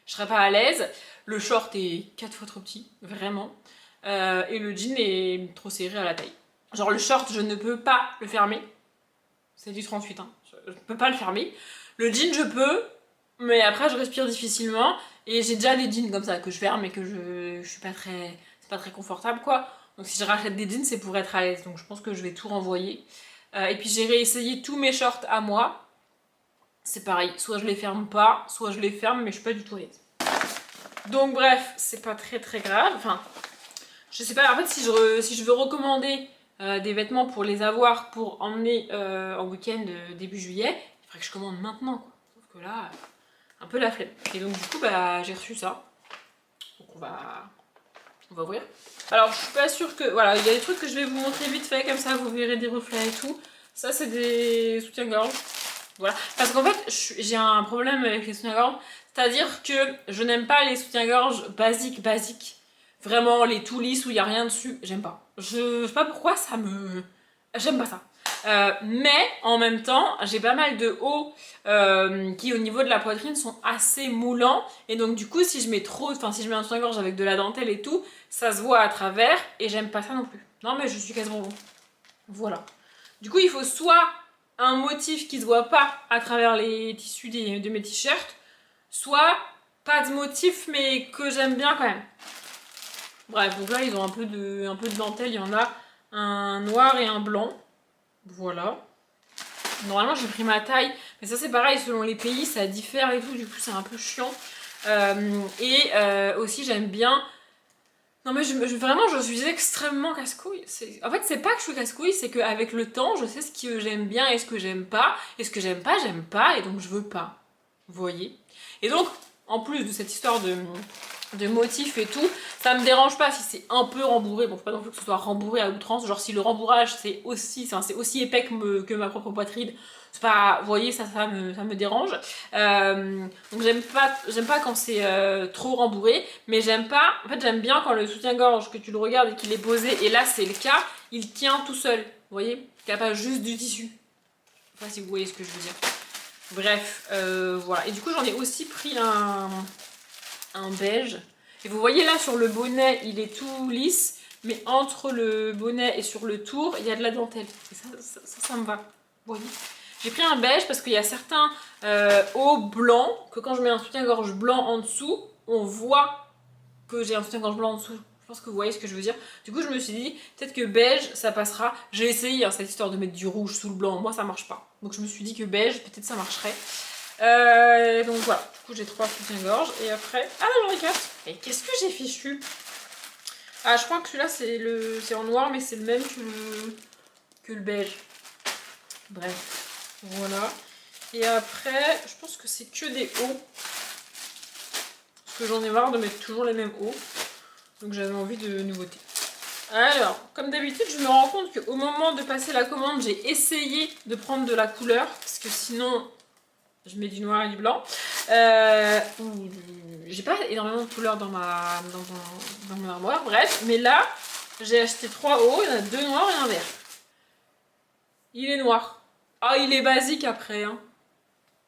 je serais pas à l'aise. Le short est 4 fois trop petit. Vraiment. Et le jean est trop serré à la taille. Genre, le short, je ne peux pas le fermer. C'est du 38, hein. Je peux pas le fermer. Le jean, je peux, mais après, je respire difficilement. Et j'ai déjà des jeans comme ça que je ferme et que je suis pas très... C'est pas très confortable, quoi. Donc si je rachète des jeans, c'est pour être à l'aise. Donc je pense que je vais tout renvoyer. Et puis j'ai réessayé tous mes shorts à moi. C'est pareil. Soit je les ferme pas, soit je les ferme, mais je suis pas du tout à l'aise. Donc bref, c'est pas très grave. Enfin, je sais pas. En fait, si je veux recommander... des vêtements pour les avoir pour emmener en week-end début juillet, il faudrait que je commande maintenant, quoi. Sauf que là, un peu la flemme. Et donc du coup, j'ai reçu ça. Donc on va ouvrir. Alors je suis pas sûre que... Voilà, il y a des trucs que je vais vous montrer vite fait, comme ça vous verrez des reflets et tout. Ça c'est des soutiens-gorge. Voilà. Parce qu'en fait, j'ai un problème avec les soutiens-gorge. C'est-à-dire que je n'aime pas les soutiens-gorge basiques. Vraiment, les tout lisses où il n'y a rien dessus, j'aime pas. Je sais pas pourquoi, j'aime pas ça. Mais, en même temps, j'ai pas mal de hauts qui, au niveau de la poitrine, sont assez moulants. Et donc, du coup, si je mets si je mets un soutien-gorge avec de la dentelle et tout, ça se voit à travers et j'aime pas ça non plus. Non, mais je suis quasiment bon. Voilà. Du coup, il faut soit un motif qui se voit pas à travers les tissus de mes t-shirts, soit pas de motif, mais que j'aime bien quand même. Bref, donc là, ils ont un peu de dentelle, il y en a un noir et un blanc. Voilà. Normalement j'ai pris ma taille, mais ça c'est pareil, selon les pays ça diffère et tout, du coup c'est un peu chiant. Aussi j'aime bien... Non mais vraiment je suis extrêmement casse-couille. En fait c'est pas que je suis casse-couille, c'est qu'avec le temps je sais ce que j'aime bien et ce que j'aime pas. Et ce que j'aime pas, et donc je veux pas. Vous voyez? Et donc, en plus de cette histoire de motifs et tout, ça me dérange pas si c'est un peu rembourré. Bon, faut pas non plus que ce soit rembourré à outrance. Genre si le rembourrage c'est aussi épais que ma propre poitrine, c'est pas, vous voyez, ça me dérange. Donc j'aime pas quand c'est trop rembourré, mais j'aime bien quand le soutien-gorge, que tu le regardes et qu'il est posé, et là c'est le cas, il tient tout seul, vous voyez, qu'il n'y a pas juste du tissu. Je sais pas si vous voyez ce que je veux dire. Bref, voilà. Et du coup j'en ai aussi pris un beige. Et vous voyez là sur le bonnet, il est tout lisse, mais entre le bonnet et sur le tour, il y a de la dentelle. Et ça me va. Vous voyez? J'ai pris un beige parce qu'il y a certains hauts blancs, que quand je mets un soutien-gorge blanc en dessous, on voit que j'ai un soutien-gorge blanc en dessous. Je pense que vous voyez ce que je veux dire. Du coup, je me suis dit, peut-être que beige, ça passera. J'ai essayé cette histoire de mettre du rouge sous le blanc. Moi, ça marche pas. Donc, je me suis dit que beige, peut-être ça marcherait. Donc, voilà. Du coup, j'ai 3 soutiens-gorge. Et après... Ah, non, j'en ai 4. Et qu'est-ce que j'ai fichu? Ah, je crois que celui-là, c'est en noir, mais c'est le même que le beige. Bref. Voilà. Et après, je pense que c'est que des hauts. Parce que j'en ai marre de mettre toujours les mêmes hauts. Donc j'avais envie de nouveautés. Alors, comme d'habitude, je me rends compte qu'au moment de passer la commande, j'ai essayé de prendre de la couleur. Parce que sinon, je mets du noir et du blanc. J'ai pas énormément de couleurs dans mon armoire. Bref, mais là, j'ai acheté 3 hauts. Il y en a 2 noirs et un vert. Il est noir. Ah, il est basique après, hein.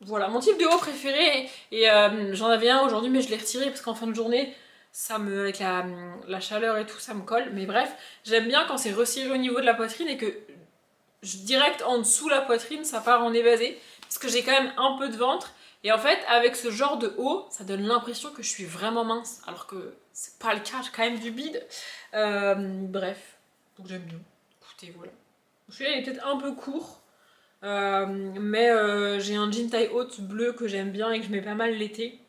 Voilà, mon type de haut préféré, et j'en avais un aujourd'hui, mais je l'ai retiré parce qu'en fin de journée, avec la chaleur et tout, ça me colle. Mais bref, j'aime bien quand c'est resserré au niveau de la poitrine et que direct en dessous la poitrine, ça part en évasé, parce que j'ai quand même un peu de ventre. Et en fait, avec ce genre de haut, ça donne l'impression que je suis vraiment mince, alors que c'est pas le cas, j'ai quand même du bide. Bref, donc j'aime bien. Écoutez, voilà. Celui-là, il est peut-être un peu court. Mais j'ai un jean taille haute bleu que j'aime bien et que je mets pas mal l'été.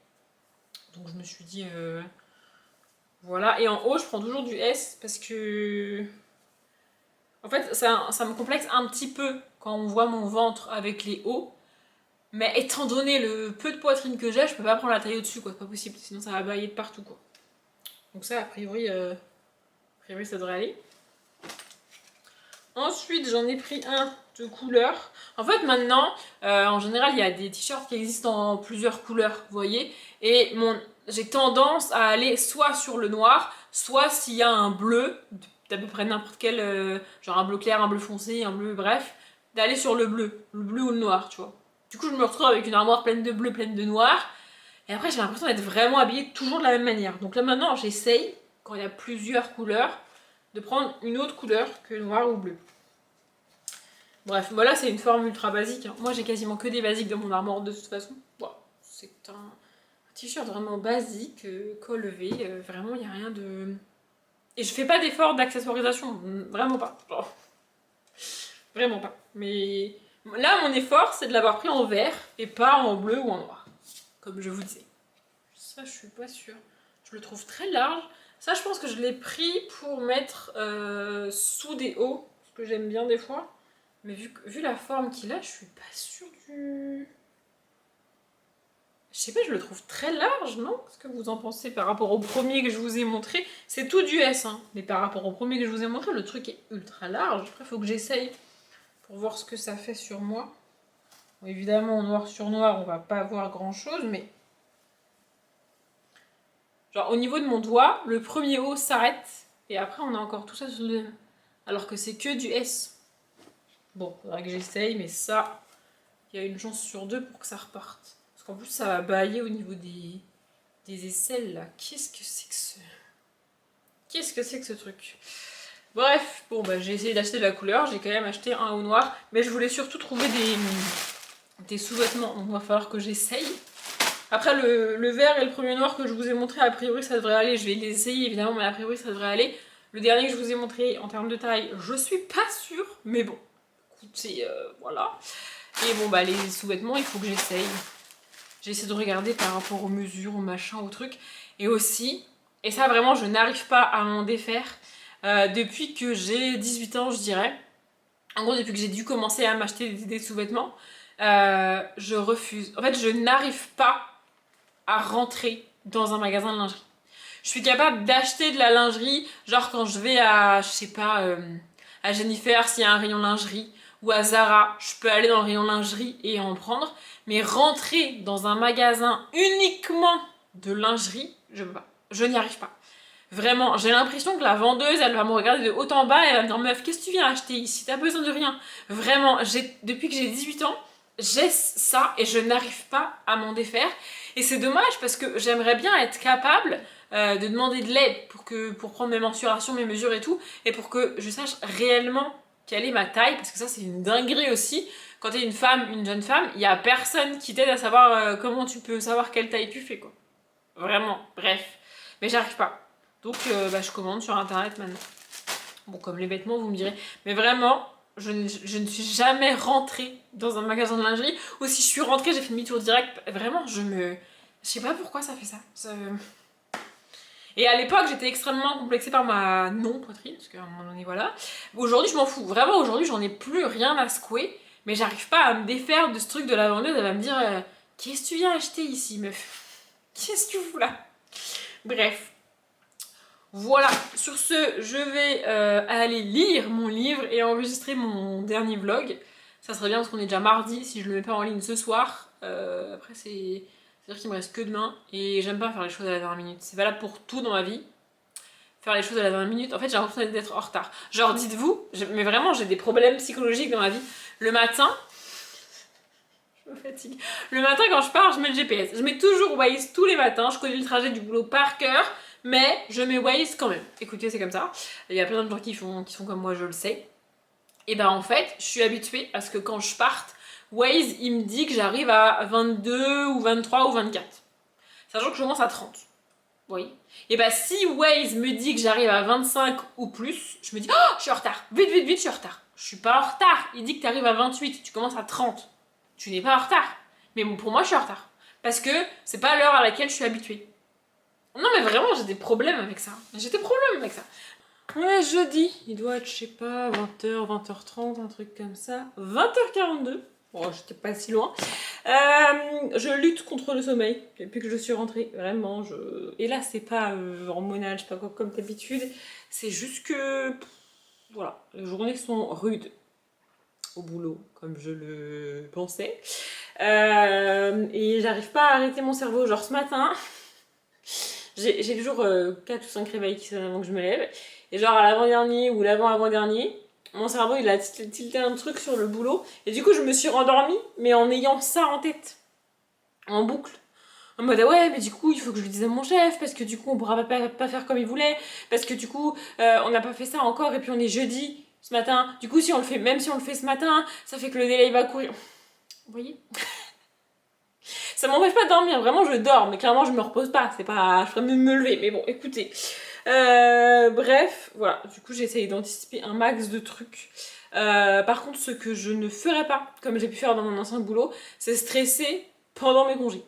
Donc je me suis dit voilà. Et en haut je prends toujours du S parce que en fait ça me complexe un petit peu quand on voit mon ventre avec les hauts. Mais étant donné le peu de poitrine que j'ai, je peux pas prendre la taille au-dessus quoi, c'est pas possible, sinon ça va bailler de partout quoi. Donc ça a priori ça devrait aller. Ensuite, j'en ai pris un de couleur. En fait, maintenant, en général, il y a des t-shirts qui existent en plusieurs couleurs, vous voyez. Et j'ai tendance à aller soit sur le noir, soit s'il y a un bleu, d'à peu près n'importe quel, genre un bleu clair, un bleu foncé, un bleu, bref, d'aller sur le bleu ou le noir, tu vois. Du coup, je me retrouve avec une armoire pleine de bleu, pleine de noir. Et après, j'ai l'impression d'être vraiment habillée toujours de la même manière. Donc là, maintenant, j'essaye, quand il y a plusieurs couleurs, de prendre une autre couleur que noir ou bleu. Bref, voilà, c'est une forme ultra basique. Hein. Moi, j'ai quasiment que des basiques dans mon armoire de toute façon. Voilà, c'est un t-shirt vraiment basique, col levé. Vraiment, il n'y a rien de... Et je fais pas d'effort d'accessoirisation. Vraiment pas. Genre, vraiment pas. Mais là, mon effort, c'est de l'avoir pris en vert et pas en bleu ou en noir. Comme je vous disais. Ça, je suis pas sûre. Je le trouve très large. Ça, je pense que je l'ai pris pour mettre sous des hauts, ce que j'aime bien des fois. Mais vu la forme qu'il a, je suis pas sûre du... Je sais pas, je le trouve très large, non? Qu'est-ce que vous en pensez par rapport au premier que je vous ai montré? C'est tout du S, hein. Mais par rapport au premier que je vous ai montré, le truc est ultra large. Après, il faut que j'essaye pour voir ce que ça fait sur moi. Bon, évidemment, en noir sur noir, on va pas voir grand-chose, mais... Genre, au niveau de mon doigt, le premier haut s'arrête. Et après, on a encore tout ça sur le... Alors que c'est que du S. Bon, faudra que j'essaye, mais ça, il y a une chance sur 2 pour que ça reparte. Parce qu'en plus, ça va bailler au niveau des aisselles, là. Qu'est-ce que c'est que ce truc? Bref, bon, bah, j'ai essayé d'acheter de la couleur. J'ai quand même acheté un au noir. Mais je voulais surtout trouver des sous-vêtements. Donc, il va falloir que j'essaye. Après, le vert et le premier noir que je vous ai montré, a priori, ça devrait aller. Je vais les essayer, évidemment, mais a priori, ça devrait aller. Le dernier que je vous ai montré en termes de taille, je suis pas sûre, mais bon, écoutez, voilà. Et bon, bah les sous-vêtements, il faut que j'essaye. J'essaie de regarder par rapport aux mesures, aux machins, aux trucs. Et aussi, et ça vraiment, je n'arrive pas à m'en défaire, depuis que j'ai 18 ans, je dirais. En gros, depuis que j'ai dû commencer à m'acheter des sous-vêtements, je refuse. En fait, je n'arrive pas à rentrer dans un magasin de lingerie. Je suis capable d'acheter de la lingerie, genre quand je vais à, je sais pas, à Jennifer, s'il y a un rayon lingerie, ou à Zara, je peux aller dans le rayon lingerie et en prendre. Mais rentrer dans un magasin uniquement de lingerie, je peux pas. Je n'y arrive pas. Vraiment, j'ai l'impression que la vendeuse, elle va me regarder de haut en bas et elle va me dire meuf, qu'est-ce que tu viens acheter ici? T'as besoin de rien. Vraiment, depuis que j'ai 18 ans, j'ai ça et je n'arrive pas à m'en défaire. Et c'est dommage parce que j'aimerais bien être capable de demander de l'aide pour prendre mes mensurations, mes mesures et tout, et pour que je sache réellement quelle est ma taille, parce que ça c'est une dinguerie aussi. Quand t'es une femme, une jeune femme, il y a personne qui t'aide à savoir comment tu peux savoir quelle taille tu fais, quoi. Vraiment, bref. Mais j'arrive pas. Donc je commande sur internet maintenant. Bon, comme les vêtements, vous me direz. Mais vraiment, je ne suis jamais rentrée dans un magasin de lingerie. Ou si je suis rentrée, j'ai fait demi-tour direct. Vraiment, je sais pas pourquoi ça fait ça. Et à l'époque, j'étais extrêmement complexée par ma non-poitrine. Parce qu'à un moment donné, voilà. Aujourd'hui, je m'en fous. Vraiment, aujourd'hui, j'en ai plus rien à secouer. Mais j'arrive pas à me défaire de ce truc de la vendeuse. Elle va me dire qu'est-ce que tu viens acheter ici, meuf? Qu'est-ce que tu fous là? Bref. Voilà, sur ce, je vais aller lire mon livre et enregistrer mon dernier vlog. Ça serait bien parce qu'on est déjà mardi, si je le mets pas en ligne ce soir. Après, c'est-à-dire qu'il me reste que demain et j'aime pas faire les choses à la dernière minute. C'est valable pour tout dans ma vie. Faire les choses à la dernière minute, en fait, j'ai l'impression d'être en retard. Genre, dites-vous, mais vraiment, j'ai des problèmes psychologiques dans ma vie. Le matin, je me fatigue. Le matin, quand je pars, je mets le GPS. Je mets toujours Waze tous les matins. Je connais le trajet du boulot par cœur. Mais je mets Waze quand même. Écoutez, c'est comme ça. Il y a plein de gens qui font comme moi, je le sais. Et ben en fait, je suis habituée à ce que quand je parte, Waze, il me dit que j'arrive à 22 ou 23 ou 24. Sachant que je commence à 30. Oui. Et ben si Waze me dit que j'arrive à 25 ou plus, je me dis, oh, je suis en retard. Vite, vite, vite, je suis en retard. Je suis pas en retard. Il dit que tu arrives à 28, tu commences à 30. Tu n'es pas en retard. Mais bon, pour moi, je suis en retard. Parce que c'est pas l'heure à laquelle je suis habituée. Non mais vraiment j'ai des problèmes avec ça. J'ai des problèmes avec ça. Ouais, jeudi, il doit être, je sais pas, 20h, 20h30, un truc comme ça. 20h42. Bon, j'étais pas si loin. Je lutte contre le sommeil depuis que je suis rentrée. Vraiment, et là, c'est pas hormonal, je sais pas quoi, comme d'habitude. C'est juste que... voilà, les journées sont rudes. Au boulot, comme je le pensais. Et j'arrive pas à arrêter mon cerveau. Genre ce matin... J'ai toujours 4 ou 5 réveils qui sonnent avant que je me lève. Et genre à l'avant-dernier ou l'avant-avant-dernier, mon cerveau il a tilté un truc sur le boulot. Et du coup je me suis rendormie, mais en ayant ça en tête. En boucle. En mode ah ouais mais du coup il faut que je le dise à mon chef parce que du coup on pourra pas faire comme il voulait. Parce que du coup on n'a pas fait ça encore et puis on est jeudi ce matin. Du coup si on le fait, même si on le fait ce matin, ça fait que le délai va courir. Vous voyez? Ça m'empêche pas de dormir, vraiment je dors, mais clairement je me repose pas, c'est pas... je ferais mieux me lever, mais bon, écoutez. Bref, voilà, du coup j'essaye d'anticiper un max de trucs. Par contre, ce que je ne ferais pas, comme j'ai pu faire dans mon ancien boulot, c'est stresser pendant mes congés.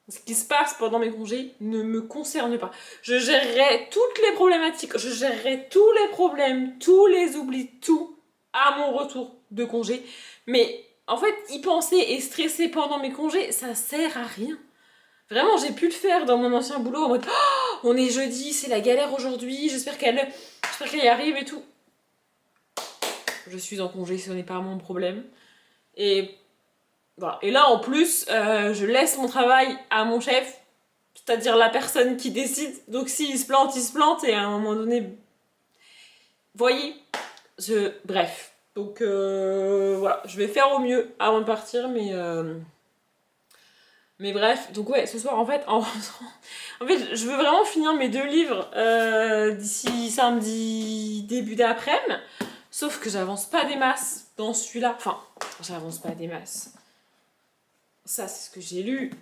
Ce qui se passe pendant mes congés ne me concerne pas. Je gérerai toutes les problématiques, je gérerai tous les problèmes, tous les oublis, tout à mon retour de congé. Mais... en fait, y penser et stresser pendant mes congés, ça sert à rien. Vraiment, j'ai pu le faire dans mon ancien boulot en mode oh, on est jeudi, c'est la galère aujourd'hui, j'espère qu'elle y arrive et tout. Je suis en congé, ce n'est pas mon problème. Et voilà. Et là, en plus, je laisse mon travail à mon chef, c'est-à-dire la personne qui décide. Donc s'il se plante, il se plante et à un moment donné... voyez, bref. Donc voilà, je vais faire au mieux avant de partir, mais bref, donc ouais, ce soir en fait, en fait, je veux vraiment finir mes 2 livres d'ici samedi, début d'après-midi, sauf que j'avance pas des masses dans celui-là, enfin, j'avance pas des masses. Ça, c'est ce que j'ai lu.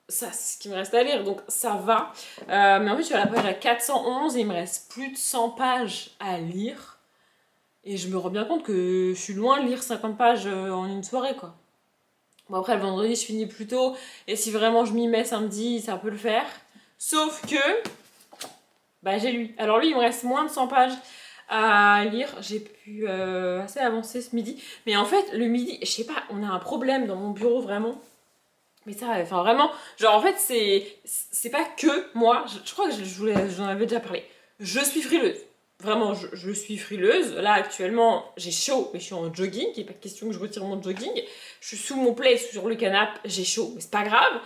ça, c'est ce qui me reste à lire, donc ça va. Mais en fait, je suis à la page 411 et il me reste plus de 100 pages à lire. Et je me rends bien compte que je suis loin de lire 50 pages en une soirée, quoi. Bon, après, le vendredi, je finis plus tôt. Et si vraiment je m'y mets samedi, ça peut le faire. Sauf que, bah, j'ai lu. Alors lui, il me reste moins de 100 pages à lire. J'ai pu assez avancer ce midi. Mais en fait, le midi, je sais pas, on a un problème dans mon bureau, vraiment. Mais ça, enfin vraiment, genre en fait, c'est pas que moi. Je crois que j'en avais déjà parlé. Je suis frileuse. Vraiment, je suis frileuse. Là, actuellement, j'ai chaud, mais je suis en jogging. Il n'est pas question que je retire mon jogging. Je suis sous mon plaid, sur le canapé, j'ai chaud, mais c'est pas grave.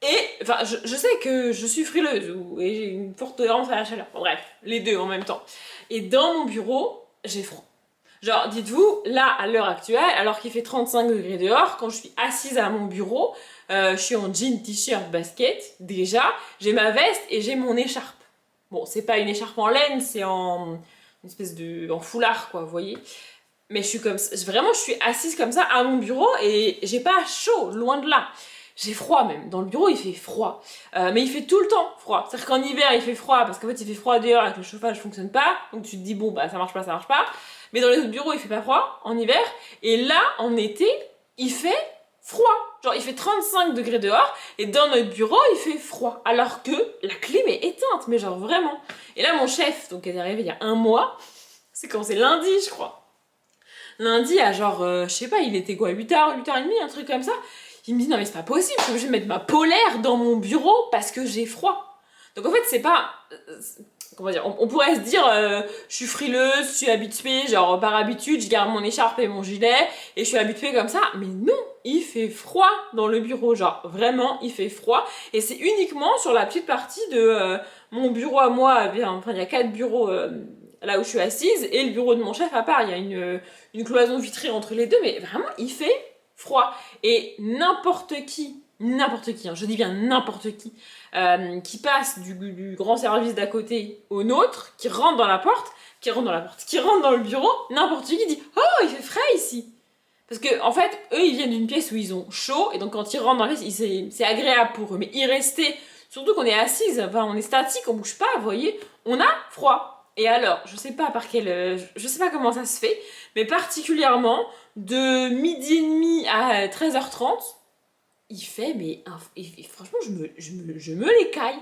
Et, enfin, je sais que je suis frileuse, et j'ai une forte tolérance à la chaleur. Bon, bref, les deux en même temps. Et dans mon bureau, j'ai froid. Genre, dites-vous, là, à l'heure actuelle, alors qu'il fait 35 degrés dehors, quand je suis assise à mon bureau, je suis en jean, t-shirt, basket, déjà, j'ai ma veste et j'ai mon écharpe. Bon, c'est pas une écharpe en laine, c'est en une espèce de en foulard, quoi, vous voyez. Mais je suis comme ça, vraiment, je suis assise comme ça à mon bureau et j'ai pas chaud, loin de là. J'ai froid même. Dans le bureau, il fait froid. Mais il fait tout le temps froid. C'est-à-dire qu'en hiver, il fait froid parce qu'en fait, il fait froid dehors et que le chauffage fonctionne pas. Donc tu te dis, bon, bah ça marche pas, ça marche pas. Mais dans les autres bureaux, il fait pas froid en hiver. Et là, en été, il fait froid. Genre, il fait 35 degrés dehors et dans notre bureau, il fait froid. Alors que la clim est éteinte, mais genre vraiment. Et là, mon chef, donc elle est arrivé il y a un mois, c'est quand c'est lundi, je crois. Lundi, à genre, je sais pas, il était quoi, 8h, 8h30, un truc comme ça. Il me dit, non mais c'est pas possible, je suis obligée de mettre ma polaire dans mon bureau parce que j'ai froid. Donc en fait, c'est pas... comment dire, on pourrait se dire, je suis frileuse, je suis habituée, genre par habitude, je garde mon écharpe et mon gilet, et je suis habituée comme ça. Mais non, il fait froid dans le bureau, genre vraiment, il fait froid. Et c'est uniquement sur la petite partie de mon bureau à moi, enfin il y a 4 bureaux là où je suis assise, et le bureau de mon chef à part, il y a une cloison vitrée entre les deux, mais vraiment, il fait froid. Et n'importe qui, hein, je dis bien n'importe qui passe du grand service d'à côté au nôtre, qui rentre dans la porte, qui rentre dans le bureau, n'importe qui dit « Oh, il fait frais ici !» Parce que en fait, eux, ils viennent d'une pièce où ils ont chaud, et donc quand ils rentrent dans la pièce, c'est agréable pour eux. Mais y rester, surtout qu'on est assise, enfin on est statique, on bouge pas, vous voyez, on a froid. Et alors, je sais pas je sais pas comment ça se fait, mais particulièrement de midi et demi à 13h30, il fait, mais franchement, je me l'écaille.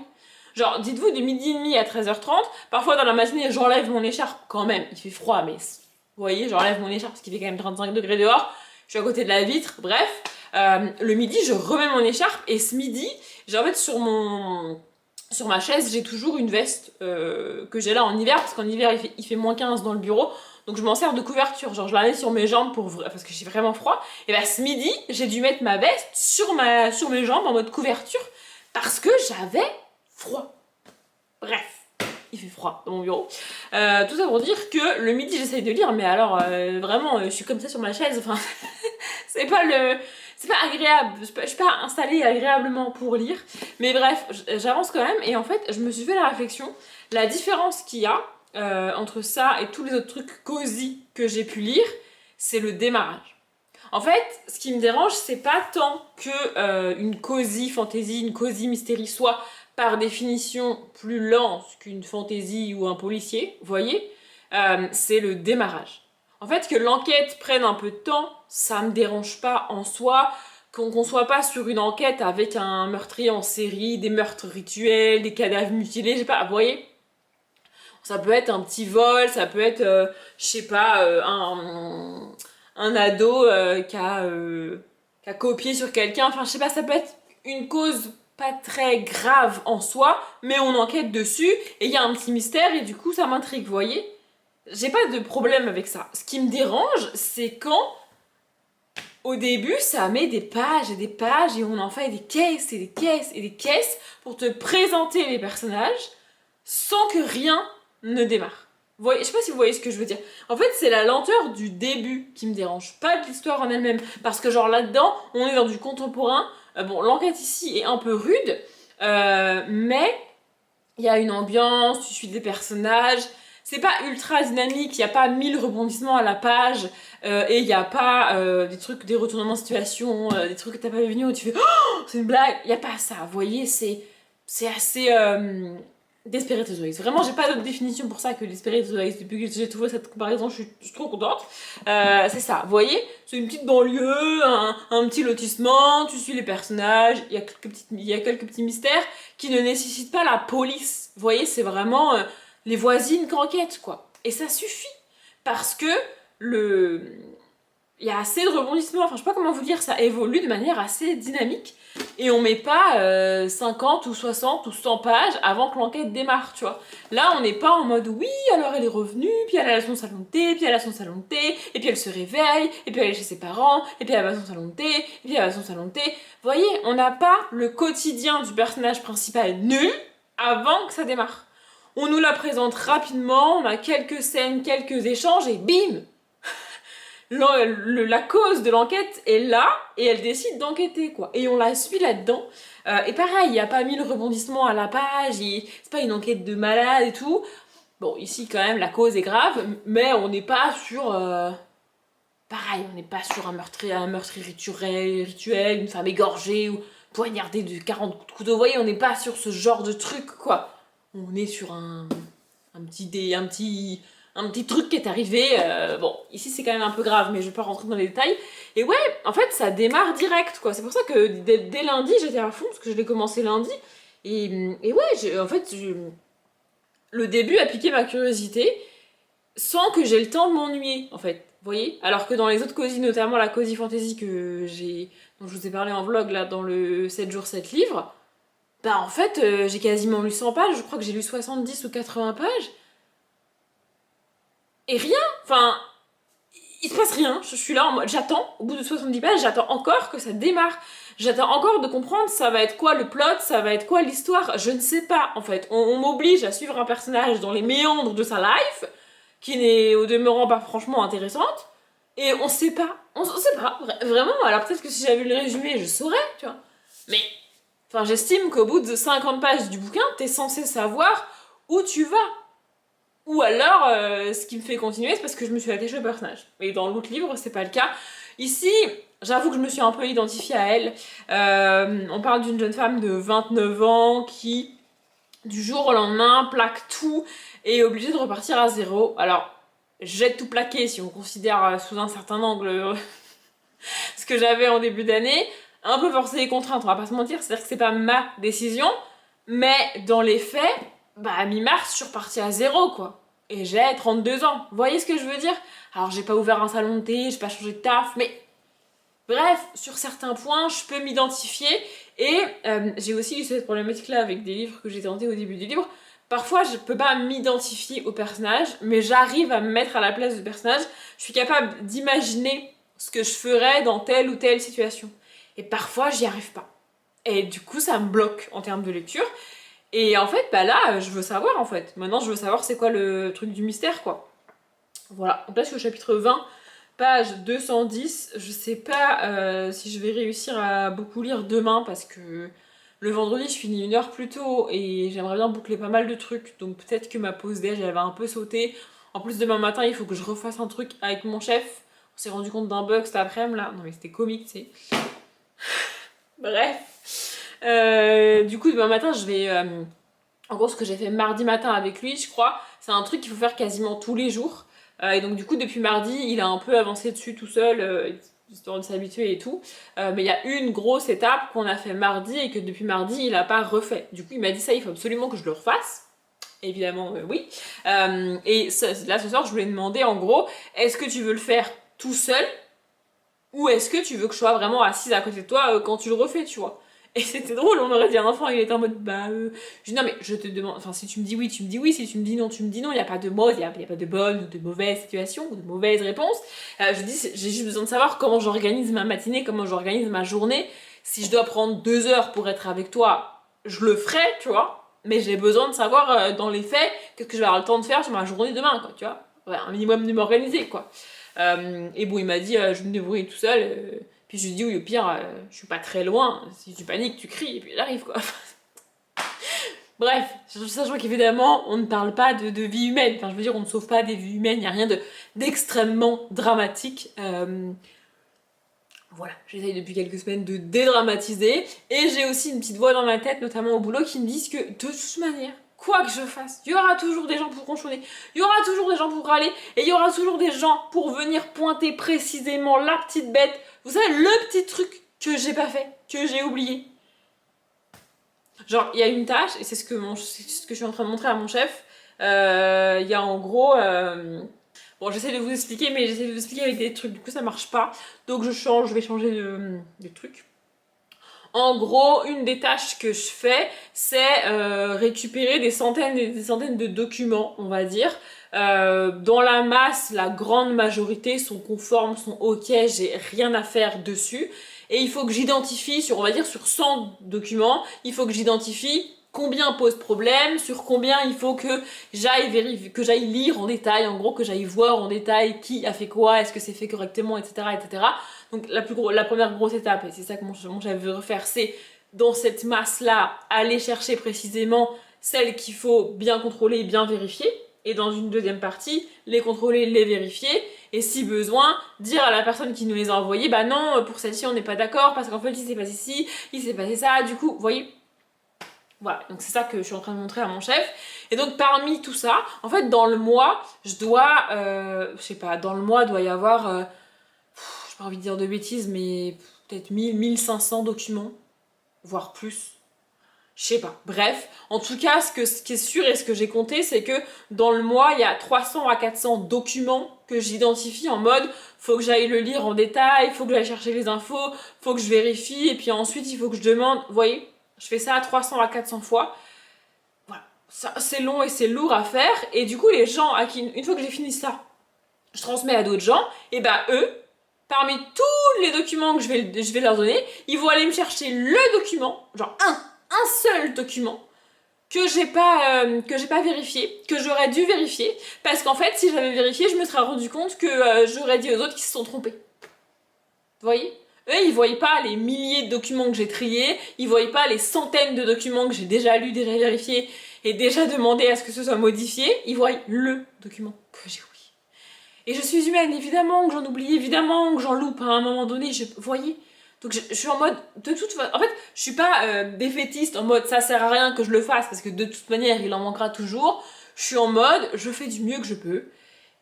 Genre, dites-vous, de midi et demi à 13h30, parfois dans la matinée, j'enlève mon écharpe quand même, il fait froid, mais vous voyez, j'enlève mon écharpe parce qu'il fait quand même 35 degrés dehors, je suis à côté de la vitre, bref. Le midi, je remets mon écharpe, et ce midi, j'ai en fait sur ma chaise, j'ai toujours une veste que j'ai là en hiver, parce qu'en hiver, il fait moins 15 dans le bureau, donc je m'en sers de couverture, genre je la mets sur mes jambes parce que j'ai vraiment froid. Et bah ce midi, j'ai dû mettre ma veste sur mes jambes en mode couverture, parce que j'avais froid. Bref, il fait froid dans mon bureau. Tout ça pour dire que le midi, j'essaye de lire, mais alors vraiment, je suis comme ça sur ma chaise, enfin, c'est pas agréable, je suis pas installée agréablement pour lire, mais bref, j'avance quand même, et en fait, je me suis fait la réflexion, la différence qu'il y a entre ça et tous les autres trucs cosy que j'ai pu lire, c'est le démarrage. En fait, ce qui me dérange, c'est pas tant que une cosy fantasy, une cosy mystery soit par définition plus lente qu'une fantasy ou un policier, vous voyez, c'est le démarrage. En fait, que l'enquête prenne un peu de temps, ça me dérange pas en soi, qu'on soit pas sur une enquête avec un meurtrier en série, des meurtres rituels, des cadavres mutilés, je sais pas, vous voyez. Ça peut être un petit vol, ça peut être, je sais pas, un ado qui a copié sur quelqu'un, enfin je sais pas, ça peut être une cause pas très grave en soi, mais on enquête dessus, et il y a un petit mystère, et du coup ça m'intrigue, vous voyez. J'ai pas de problème avec ça. Ce qui me dérange, c'est quand, au début, ça met des pages et des pages, et on en fait des caisses et des caisses et des caisses pour te présenter les personnages, sans que rien ne démarre. Vous voyez, je sais pas si vous voyez ce que je veux dire. En fait, c'est la lenteur du début qui me dérange, pas de l'histoire en elle-même. Parce que genre là-dedans, on est dans du contemporain. Bon, l'enquête ici est un peu rude, mais il y a une ambiance, tu suis des personnages, c'est pas ultra dynamique, il n'y a pas 1000 rebondissements à la page, et il n'y a pas des trucs, des retournements de situation, des trucs que t'as pas vu venir où tu fais oh, c'est une blague, il n'y a pas ça, vous voyez, c'est assez Desperate Housewives. Vraiment, j'ai pas d'autre définition pour ça que Desperate Housewives. Depuis que j'ai trouvé cette comparaison, je suis trop contente. C'est ça, vous voyez, c'est une petite banlieue, un petit lotissement, tu suis les personnages, il y a quelques petits mystères qui ne nécessitent pas la police. Vous voyez, c'est vraiment les voisines qui enquêtent, quoi. Et ça suffit. Parce que il y a assez de rebondissements, enfin je sais pas comment vous dire, ça évolue de manière assez dynamique et on met pas 50 ou 60 ou 100 pages avant que l'enquête démarre, tu vois. Là on n'est pas en mode oui, alors elle est revenue, puis elle a son salon de thé, puis elle a son salon de thé, et puis elle se réveille, et puis elle est chez ses parents, et puis elle va à son salon de thé, et puis elle va à son salon de thé. Vous voyez, on n'a pas le quotidien du personnage principal nul avant que ça démarre. On nous la présente rapidement, on a quelques scènes, quelques échanges et bim, la cause de l'enquête est là et elle décide d'enquêter, quoi. Et on la suit là-dedans. Et pareil, il n'y a pas 1000 rebondissements à la page, c'est pas une enquête de malade et tout. Bon, ici quand même la cause est grave, mais on n'est pas sur... Pareil, on n'est pas sur un meurtre rituel, une femme égorgée ou poignardée de 40 coups de couteau. Vous voyez, on n'est pas sur ce genre de truc, quoi. On est sur un petit truc qui est arrivé. Bon, ici c'est quand même un peu grave, mais je vais pas rentrer dans les détails. Et ouais, en fait, ça démarre direct, quoi. C'est pour ça que dès lundi, j'étais à fond, parce que je l'ai commencé lundi. Et ouais, le début a piqué ma curiosité, sans que j'ai le temps de m'ennuyer, en fait. Vous voyez? Alors que dans les autres cosy, notamment la Cozy Fantasy dont je vous ai parlé en vlog, là, dans le 7 jours 7 livres, bah en fait, j'ai quasiment lu 100 pages, je crois que j'ai lu 70 ou 80 pages. Et rien, enfin, il se passe rien. Je suis là en mode, j'attends, au bout de 70 pages, j'attends encore que ça démarre. J'attends encore de comprendre ça va être quoi le plot, ça va être quoi l'histoire. Je ne sais pas, en fait. On m'oblige à suivre un personnage dans les méandres de sa life, qui n'est au demeurant pas franchement intéressante, et on sait pas. On sait pas, vraiment. Alors peut-être que si j'avais vu le résumé, je saurais, tu vois. Mais, enfin, j'estime qu'au bout de 50 pages du bouquin, t'es censé savoir où tu vas. Ou alors, ce qui me fait continuer, c'est parce que je me suis attachée au personnage. Et dans l'autre livre, c'est pas le cas. Ici, j'avoue que je me suis un peu identifiée à elle. On parle d'une jeune femme de 29 ans qui, du jour au lendemain, plaque tout et est obligée de repartir à zéro. Alors, j'ai tout plaqué si on considère sous un certain angle ce que j'avais en début d'année. Un peu forcé et contrainte, on va pas se mentir. C'est-à-dire que c'est pas ma décision. Mais dans les faits, bah à mi-mars, je suis repartie à zéro, quoi. Et j'ai 32 ans. Vous voyez ce que je veux dire? Alors, j'ai pas ouvert un salon de thé, j'ai pas changé de taf, mais... Bref, sur certains points, je peux m'identifier. Et j'ai aussi eu cette problématique-là avec des livres que j'ai tentés au début du livre. Parfois, je peux pas m'identifier au personnage, mais j'arrive à me mettre à la place du personnage. Je suis capable d'imaginer ce que je ferais dans telle ou telle situation. Et parfois, j'y arrive pas. Et du coup, ça me bloque en termes de lecture. Et en fait, bah là, je veux savoir, en fait. Maintenant, je veux savoir c'est quoi le truc du mystère, quoi. Voilà. Donc là, je suis au chapitre 20, page 210. Je sais pas si je vais réussir à beaucoup lire demain, parce que le vendredi, je finis 1 heure plus tôt, et j'aimerais bien boucler pas mal de trucs. Donc peut-être que ma pause déj, elle va un peu sauter. En plus, demain matin, il faut que je refasse un truc avec mon chef. On s'est rendu compte d'un bug cet après-midi, là. Non mais c'était comique, tu sais. Bref. Du coup, demain matin, je vais... en gros, ce que j'ai fait mardi matin avec lui, je crois, c'est un truc qu'il faut faire quasiment tous les jours. Et donc, du coup, depuis mardi, il a un peu avancé dessus tout seul, histoire de s'habituer et tout. Mais il y a une grosse étape qu'on a fait mardi et que depuis mardi, il a pas refait. Du coup, il m'a dit ça, il faut absolument que je le refasse. Évidemment, oui. Et là, ce soir, je lui ai demandé, en gros, est-ce que tu veux le faire tout seul ou est-ce que tu veux que je sois vraiment assise à côté de toi quand tu le refais, tu vois? Et c'était drôle, on aurait dit un enfant, il était en mode je dis non mais je te demande, enfin si tu me dis oui, tu me dis oui, si tu me dis non, tu me dis non, il n'y a pas de mode, il n'y a pas de bonne ou de mauvaise situation ou de mauvaise réponse. Je dis j'ai juste besoin de savoir comment j'organise ma matinée, comment j'organise ma journée. Si je dois prendre 2 heures pour être avec toi, je le ferai, tu vois. Mais j'ai besoin de savoir dans les faits qu'est-ce que je vais avoir le temps de faire sur ma journée demain, quoi, tu vois. Ouais, un minimum de m'organiser, quoi. Et bon, il m'a dit je me débrouille tout seul. Puis je lui dis oui, au pire, je suis pas très loin. Si tu paniques, tu cries et puis j'arrive, quoi. Bref, sachant qu'évidemment, on ne parle pas de vie humaine. Enfin, je veux dire, on ne sauve pas des vies humaines, il n'y a rien d'extrêmement dramatique. Voilà, j'essaye depuis quelques semaines de dédramatiser. Et j'ai aussi une petite voix dans ma tête, notamment au boulot, qui me disent que de toute manière, quoi que je fasse, il y aura toujours des gens pour ronchonner, il y aura toujours des gens pour râler, et il y aura toujours des gens pour venir pointer précisément la petite bête. Vous savez, le petit truc que j'ai pas fait, que j'ai oublié. Genre, il y a une tâche, et c'est ce que je suis en train de montrer à mon chef. Il y a en gros... Bon, j'essaie de vous expliquer, mais j'essaie de vous expliquer avec des trucs, du coup ça marche pas. Donc je vais changer de truc. En gros, une des tâches que je fais, c'est récupérer des centaines et des centaines de documents, on va dire. Dans la masse, la grande majorité sont conformes, sont ok, j'ai rien à faire dessus. Et il faut que j'identifie sur, on va dire, sur 100 documents, il faut que j'identifie combien pose problème, sur combien il faut que j'aille vérifier, que j'aille lire en détail, en gros que j'aille voir en détail qui a fait quoi, est-ce que c'est fait correctement, etc., etc. Donc la première grosse étape, et c'est ça que mon chef veut refaire, c'est dans cette masse-là, aller chercher précisément celles qu'il faut bien contrôler, bien vérifier, et dans une deuxième partie, les contrôler, les vérifier, et si besoin, dire à la personne qui nous les a envoyés, bah non, pour celle-ci on n'est pas d'accord, parce qu'en fait il s'est passé ci, il s'est passé ça, du coup, vous voyez. Voilà, donc c'est ça que je suis en train de montrer à mon chef. Et donc parmi tout ça, en fait dans le mois, je dois, je sais pas, dans le mois il doit y avoir, j'ai pas envie de dire de bêtises, mais peut-être 1500 documents, voire plus. Je sais pas. Bref, en tout cas, ce qui est sûr et ce que j'ai compté, c'est que dans le mois, il y a 300 à 400 documents que j'identifie en mode faut que j'aille le lire en détail, faut que j'aille chercher les infos, faut que je vérifie, et puis ensuite il faut que je demande. Vous voyez, je fais ça à 300 à 400 fois. Voilà. C'est long et c'est lourd à faire, et du coup, les gens à qui, une fois que j'ai fini ça, je transmets à d'autres gens, et bah eux, parmi tous les documents que je vais leur donner, ils vont aller me chercher le document, genre un seul document que j'ai pas vérifié, que j'aurais dû vérifier, parce qu'en fait, si j'avais vérifié, je me serais rendu compte que j'aurais dit aux autres qui se sont trompés. Vous voyez? Eux, ils voyaient pas les milliers de documents que j'ai triés, ils voyaient pas les centaines de documents que j'ai déjà lus, déjà vérifiés, et déjà demandé à ce que ce soit modifié, ils voient le document que j'ai oublié. Et je suis humaine, évidemment que j'en oublie, évidemment que j'en loupe à un moment donné, vous voyez? Donc je suis en mode, de toute façon, en fait, je suis pas défaitiste en mode ça sert à rien que je le fasse parce que de toute manière il en manquera toujours. Je suis en mode, je fais du mieux que je peux.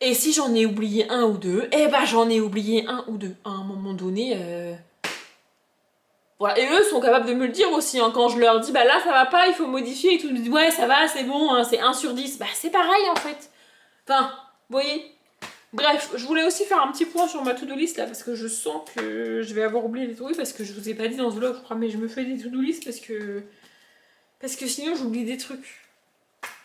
Et si j'en ai oublié un ou deux, eh ben j'en ai oublié un ou deux. À un moment donné, voilà. Et eux sont capables de me le dire aussi, hein, quand je leur dis bah là ça va pas, il faut modifier et tout. Ils me disent ouais ça va, c'est bon, hein, c'est 1 sur 10. Bah c'est pareil en fait. Enfin, vous voyez. Bref, je voulais aussi faire un petit point sur ma to-do list là parce que je sens que je vais avoir oublié des trucs parce que je vous ai pas dit dans ce vlog, je crois, mais je me fais des to-do list parce que sinon j'oublie des trucs.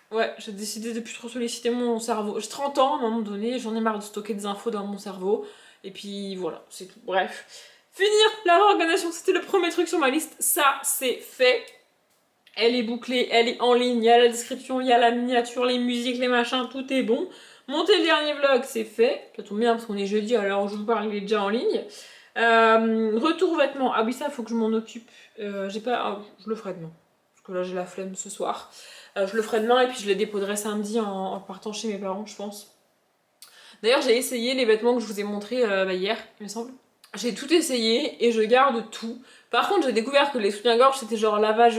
Ouais, j'ai décidé de plus trop solliciter mon cerveau. J'ai 30 ans à un moment donné, j'en ai marre de stocker des infos dans mon cerveau et puis voilà, c'est tout. Bref, finir la réorganisation, c'était le premier truc sur ma liste, ça c'est fait. Elle est bouclée, elle est en ligne, il y a la description, il y a la miniature, les musiques, les machins, tout est bon. Monter le dernier vlog, c'est fait. Ça tombe bien parce qu'on est jeudi, alors je vous parle, il est déjà en ligne. Retour vêtements. Ah oui, ça, faut que je m'en occupe. J'ai pas... Ah, je le ferai demain. Parce que là, j'ai la flemme ce soir. Je le ferai demain et puis je les déposerai samedi en partant chez mes parents, je pense. D'ailleurs, j'ai essayé les vêtements que je vous ai montrés hier, il me semble. J'ai tout essayé et je garde tout. Par contre, j'ai découvert que les soutiens-gorge c'était genre lavage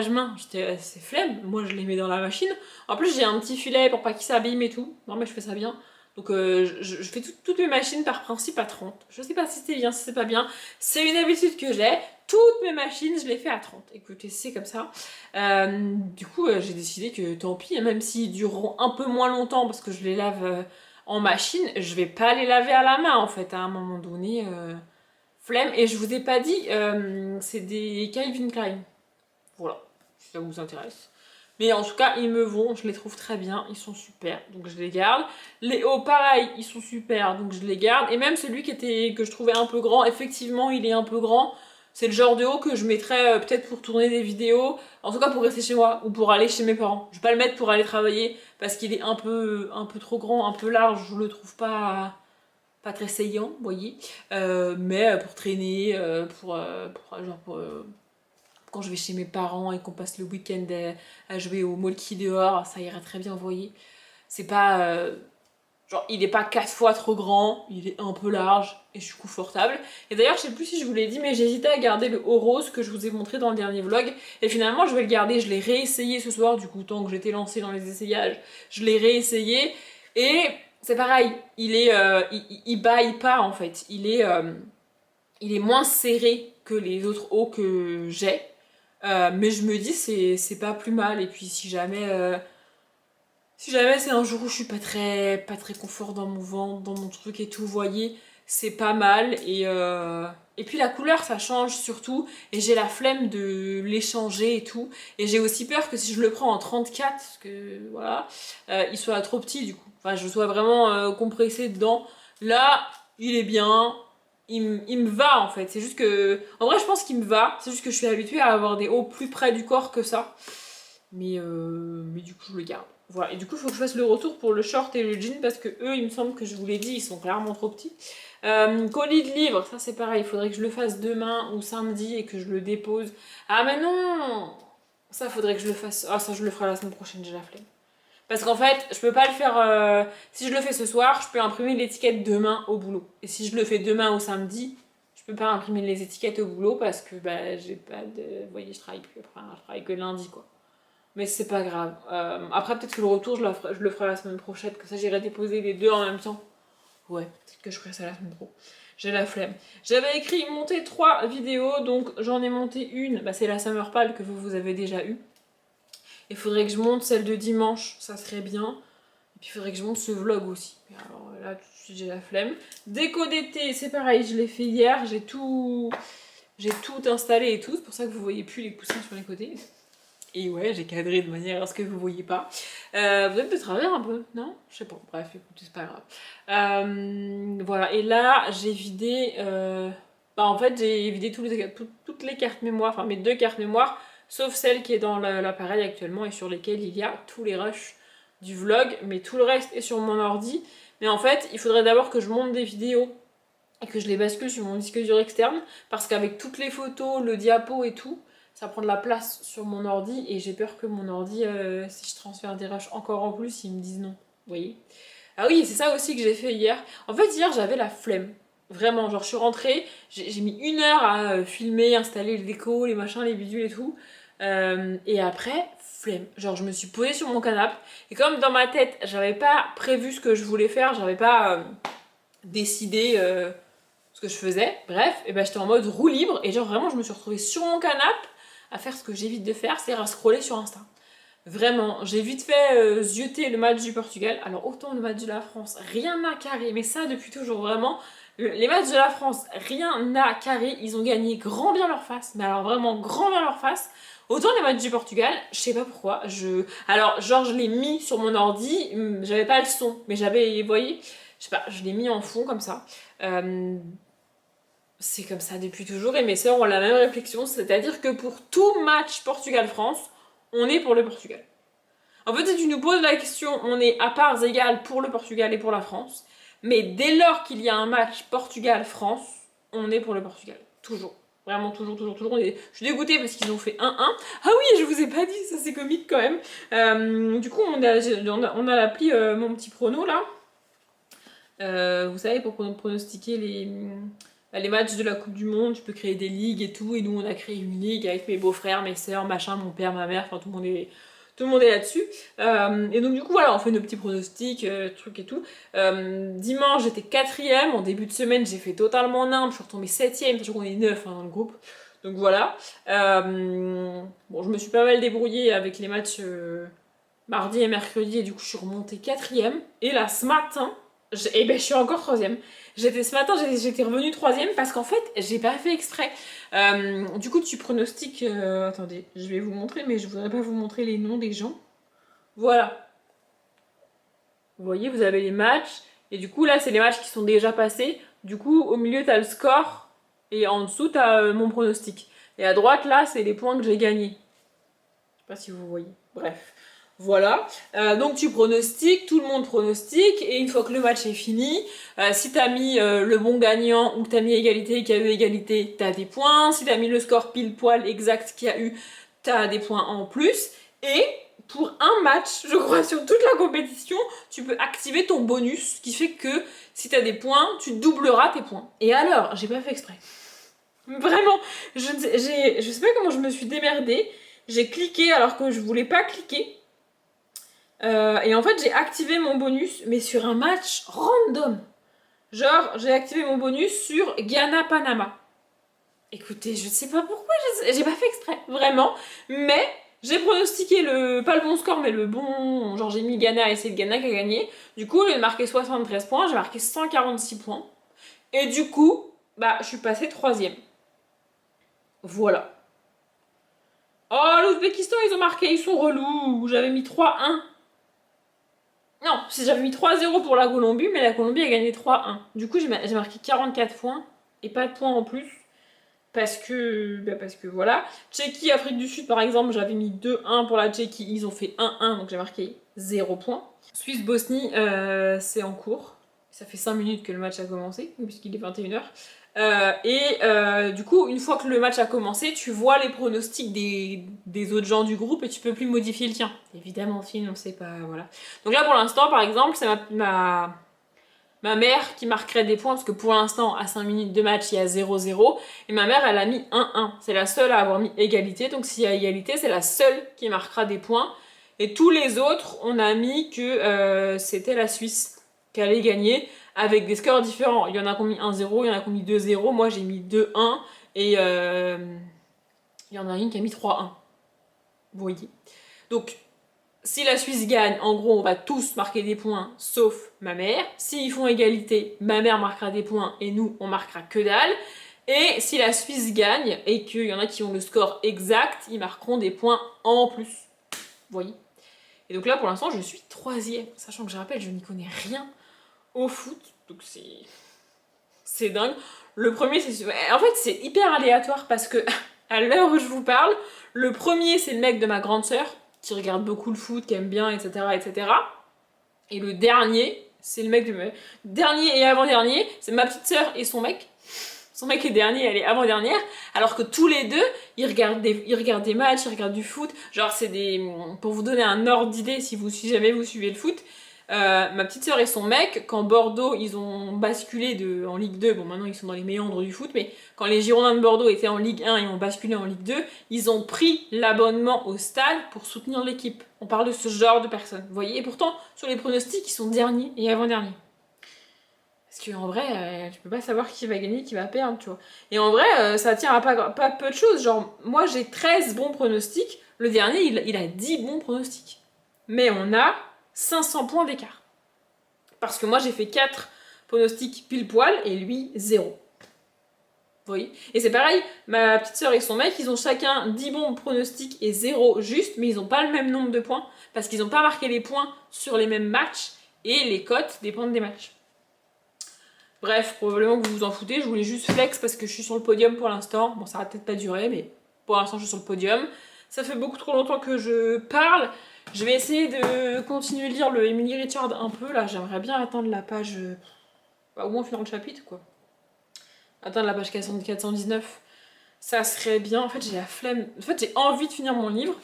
main. J'étais c'est flemme, moi je les mets dans la machine. En plus, j'ai un petit filet pour pas qu'ils s'abîment et tout. Non, mais je fais ça bien. Donc, je fais toutes mes machines par principe à 30. Je sais pas si c'est bien, si c'est pas bien. C'est une habitude que j'ai. Toutes mes machines, je les fais à 30. Écoutez, c'est comme ça. Du coup, j'ai décidé que tant pis, même s'ils dureront un peu moins longtemps parce que je les lave en machine, je vais pas les laver à la main en fait. À un moment donné. Flemme, et je vous ai pas dit, c'est des Calvin Klein. Voilà, si ça vous intéresse. Mais en tout cas, ils me vont, je les trouve très bien, ils sont super, donc je les garde. Les hauts, pareil, ils sont super, donc je les garde. Et même celui que je trouvais un peu grand, effectivement, il est un peu grand. C'est le genre de haut que je mettrais peut-être pour tourner des vidéos, en tout cas pour rester chez moi, ou pour aller chez mes parents. Je vais pas le mettre pour aller travailler, parce qu'il est un peu trop grand, un peu large, je le trouve pas très saillant, vous voyez, mais pour traîner, pour quand je vais chez mes parents et qu'on passe le week-end à jouer au molki dehors, ça irait très bien, vous voyez. C'est pas... genre, il est pas 4 fois trop grand, il est un peu large et je suis confortable. Et d'ailleurs, je sais plus si je vous l'ai dit, mais j'hésitais à garder le haut rose que je vous ai montré dans le dernier vlog. Et finalement, je vais le garder, je l'ai réessayé ce soir, du coup, tant que j'étais lancée dans les essayages, je l'ai réessayé. Et c'est pareil, il baille pas en fait, il est moins serré que les autres hauts que j'ai. Mais je me dis, c'est pas plus mal. Et puis si jamais c'est un jour où je suis pas très confort dans mon ventre, dans mon truc et tout, vous voyez, c'est pas mal. Et puis la couleur, ça change surtout. Et j'ai la flemme de l'échanger et tout. Et j'ai aussi peur que si je le prends en 34, parce que voilà, il soit trop petit du coup. Enfin, je sois vraiment compressée dedans. Là, il est bien. Il me va en fait. C'est juste que. En vrai, je pense qu'il me va. C'est juste que je suis habituée à avoir des hauts plus près du corps que ça. Mais du coup, je le garde. Voilà, et du coup, il faut que je fasse le retour pour le short et le jean parce que eux, il me semble que je vous l'ai dit, ils sont clairement trop petits. Colis de livres, ça c'est pareil, il faudrait que je le fasse demain ou samedi et que je le dépose. Ah, mais non! Ça, faudrait que je le fasse. Ah, ça, je le ferai la semaine prochaine, j'ai la flemme. Parce qu'en fait, je peux pas le faire. Si je le fais ce soir, je peux imprimer l'étiquette demain au boulot. Et si je le fais demain ou samedi, je peux pas imprimer les étiquettes au boulot parce que bah, j'ai pas de. Vous voyez, je travaille plus. Enfin, je travaille que lundi quoi. Mais c'est pas grave. Après, peut-être que le retour, je le ferai la semaine prochaine. Que ça, j'irai déposer les deux en même temps. Ouais, peut-être que je ferai ça la semaine pro. J'ai la flemme. J'avais écrit monter 3 vidéos, donc j'en ai monté une. Bah, c'est la Summer Pal que vous avez déjà eue. Il faudrait que je monte celle de dimanche, ça serait bien. Et puis il faudrait que je monte ce vlog aussi. Alors là, tout de suite, j'ai la flemme. Déco d'été, c'est pareil, je l'ai fait hier. J'ai tout installé et tout. C'est pour ça que vous voyez plus les coussins sur les côtés. Et ouais, j'ai cadré de manière à ce que vous voyez pas. Vous êtes de travers un peu, non? Je sais pas. Bref, écoutez, c'est pas grave. Voilà, et là, j'ai vidé... Bah, en fait, j'ai vidé toutes les cartes mémoire, enfin mes 2 cartes mémoire, sauf celle qui est dans l'appareil actuellement et sur lesquelles il y a tous les rushs du vlog, mais tout le reste est sur mon ordi. Mais en fait, il faudrait d'abord que je monte des vidéos et que je les bascule sur mon disque dur externe, parce qu'avec toutes les photos, le diapo et tout, ça prend de la place sur mon ordi et j'ai peur que mon ordi, si je transfère des rushs encore en plus, ils me disent non. Vous voyez? Ah oui, c'est ça aussi que j'ai fait hier. En fait, hier, j'avais la flemme. Vraiment, genre je suis rentrée, j'ai mis 1 heure à filmer, installer le déco, les machins, les bidules et tout. Et après, flemme. Genre je me suis posée sur mon canapé et comme dans ma tête, j'avais pas prévu ce que je voulais faire, j'avais pas décidé ce que je faisais, bref, et ben j'étais en mode roue libre et genre vraiment je me suis retrouvée sur mon canapé à faire ce que j'évite de faire, c'est à scroller sur Insta. Vraiment, j'ai vite fait zioter le match du Portugal. Alors autant le match de la France, rien à carrer, mais ça depuis toujours vraiment. Les matchs de la France, rien à carrer, ils ont gagné grand bien leur face, mais alors vraiment grand bien leur face. Autant les matchs du Portugal, je sais pas pourquoi, alors genre je l'ai mis sur mon ordi, j'avais pas le son, mais j'avais, vous voyez, je sais pas, je l'ai mis en fond comme ça. C'est comme ça depuis toujours et mes sœurs ont la même réflexion, c'est-à-dire que pour tout match Portugal-France, on est pour le Portugal. En fait, si tu nous poses la question, on est à parts égales pour le Portugal et pour la France, mais dès lors qu'il y a un match Portugal-France, on est pour le Portugal. Toujours. Vraiment, toujours, toujours, toujours. Je suis dégoûtée parce qu'ils ont fait 1-1. Ah oui, je vous ai pas dit, ça c'est comique quand même. Du coup, on a l'appli Mon Petit Prono là. Vous savez, pour pronostiquer les matchs de la Coupe du Monde, tu peux créer des ligues et tout. Et nous, on a créé une ligue avec mes beaux-frères, mes sœurs, machin, mon père, ma mère, enfin tout le monde est là-dessus. Et donc du coup, voilà, on fait nos petits pronostics, trucs et tout. Dimanche, j'étais 4ème. En début de semaine, j'ai fait totalement nimble. Je suis retombée 7ème, sachant qu'on est 9 dans le groupe. Donc voilà. Bon, je me suis pas mal débrouillée avec les matchs mardi et mercredi. Et du coup, je suis remontée 4ème. Et là, ce matin... je suis encore 3ème. Ce matin, j'étais revenue 3ème parce qu'en fait, j'ai pas fait exprès. Du coup, tu pronostiques... attendez, je vais vous montrer, mais je voudrais pas vous montrer les noms des gens. Voilà. Vous voyez, vous avez les matchs. Et du coup, là, c'est les matchs qui sont déjà passés. Du coup, au milieu, t'as le score. Et en dessous, t'as mon pronostic. Et à droite, là, c'est les points que j'ai gagnés. Je sais pas si vous voyez. Bref. Voilà, donc tu pronostiques, tout le monde pronostique, et une fois que le match est fini, si t'as mis le bon gagnant ou que t'as mis égalité et qu'il y a eu égalité, t'as des points. Si t'as mis le score pile poil exact qu'il y a eu, t'as des points en plus. Et pour un match, je crois, sur toute la compétition, tu peux activer ton bonus, ce qui fait que si t'as des points, tu doubleras tes points. Et alors, j'ai pas fait exprès. Vraiment, je sais pas comment je me suis démerdée. J'ai cliqué alors que je voulais pas cliquer. Et en fait, j'ai activé mon bonus, mais sur un match random. Genre, j'ai activé mon bonus sur Ghana-Panama. Écoutez, je sais pas pourquoi, j'ai pas fait exprès, vraiment. Mais j'ai pronostiqué pas le bon score, mais le bon. Genre, j'ai mis Ghana et c'est le Ghana qui a gagné. Du coup, au lieu de marquer 73 points, j'ai marqué 146 points. Et du coup, bah, je suis passée 3ème. Voilà. Oh, l'Ouzbékistan, ils ont marqué, ils sont relous. J'avais mis 3-1. Non, j'avais mis 3-0 pour la Colombie, mais la Colombie a gagné 3-1. Du coup, j'ai marqué 44 points, et pas de points en plus, parce que voilà. Tchéquie, Afrique du Sud, par exemple, j'avais mis 2-1 pour la Tchéquie, ils ont fait 1-1, donc j'ai marqué 0 points. Suisse, Bosnie, c'est en cours. Ça fait 5 minutes que le match a commencé, puisqu'il est 21h. Du coup, une fois que le match a commencé, tu vois les pronostics des autres gens du groupe et tu peux plus modifier le tien. Évidemment, sinon, c'est pas. Voilà. Donc là, pour l'instant, par exemple, c'est ma mère qui marquerait des points parce que pour l'instant, à 5 minutes de match, il y a 0-0. Et ma mère, elle a mis 1-1. C'est la seule à avoir mis égalité. Donc s'il y a égalité, c'est la seule qui marquera des points. Et tous les autres, on a mis que c'était la Suisse qui allait gagner avec des scores différents. Il y en a qui ont mis 1-0, il y en a qui ont mis 2-0. Moi, j'ai mis 2-1 et il y en a une qui a mis 3-1. Vous voyez. Donc, si la Suisse gagne, en gros, on va tous marquer des points, sauf ma mère. S'ils font égalité, ma mère marquera des points et nous, on marquera que dalle. Et si la Suisse gagne et qu'il y en a qui ont le score exact, ils marqueront des points en plus. Vous voyez. Et donc là, pour l'instant, je suis 3ème. Sachant que je rappelle, je n'y connais rien au foot. Donc c'est dingue. Le premier, en fait, c'est hyper aléatoire parce que à l'heure où je vous parle, le premier, c'est le mec de ma grande sœur qui regarde beaucoup le foot, qui aime bien, etc., etc. Et le dernier, c'est le mec dernier et avant-dernier, c'est ma petite sœur et son mec. Son mec est dernier, elle est avant-dernière. Alors que tous les deux, ils regardent des matchs, ils regardent du foot. Genre, c'est des... Pour vous donner un ordre d'idée, si jamais vous suivez le foot, ma petite sœur et son mec, quand Bordeaux, ils ont basculé en Ligue 2, bon maintenant ils sont dans les méandres du foot, mais quand les Girondins de Bordeaux étaient en Ligue 1 et ont basculé en Ligue 2, ils ont pris l'abonnement au stade pour soutenir l'équipe. On parle de ce genre de personnes, vous voyez. Et pourtant, sur les pronostics, ils sont derniers et avant-derniers. Parce qu'en vrai, tu peux pas savoir qui va gagner, qui va perdre, tu vois. Et en vrai, ça tient à pas peu de choses. Genre, moi j'ai 13 bons pronostics, le dernier il a 10 bons pronostics. Mais on a 500 points d'écart. Parce que moi j'ai fait 4 pronostics pile poil et lui 0. Vous voyez. Et c'est pareil, ma petite sœur et son mec, ils ont chacun 10 bons pronostics et 0 juste, mais ils n'ont pas le même nombre de points parce qu'ils n'ont pas marqué les points sur les mêmes matchs et les cotes dépendent des matchs. Bref, probablement que vous vous en foutez, je voulais juste flex parce que je suis sur le podium pour l'instant. Bon, ça va peut-être pas durer, mais pour l'instant je suis sur le podium. Ça fait beaucoup trop longtemps que je parle. Je vais essayer de continuer de lire le Emily Richard un peu. Là, j'aimerais bien atteindre la page... au moins finir le chapitre, quoi. Atteindre la page 419. Ça serait bien. En fait, j'ai la flemme. En fait, j'ai envie de finir mon livre.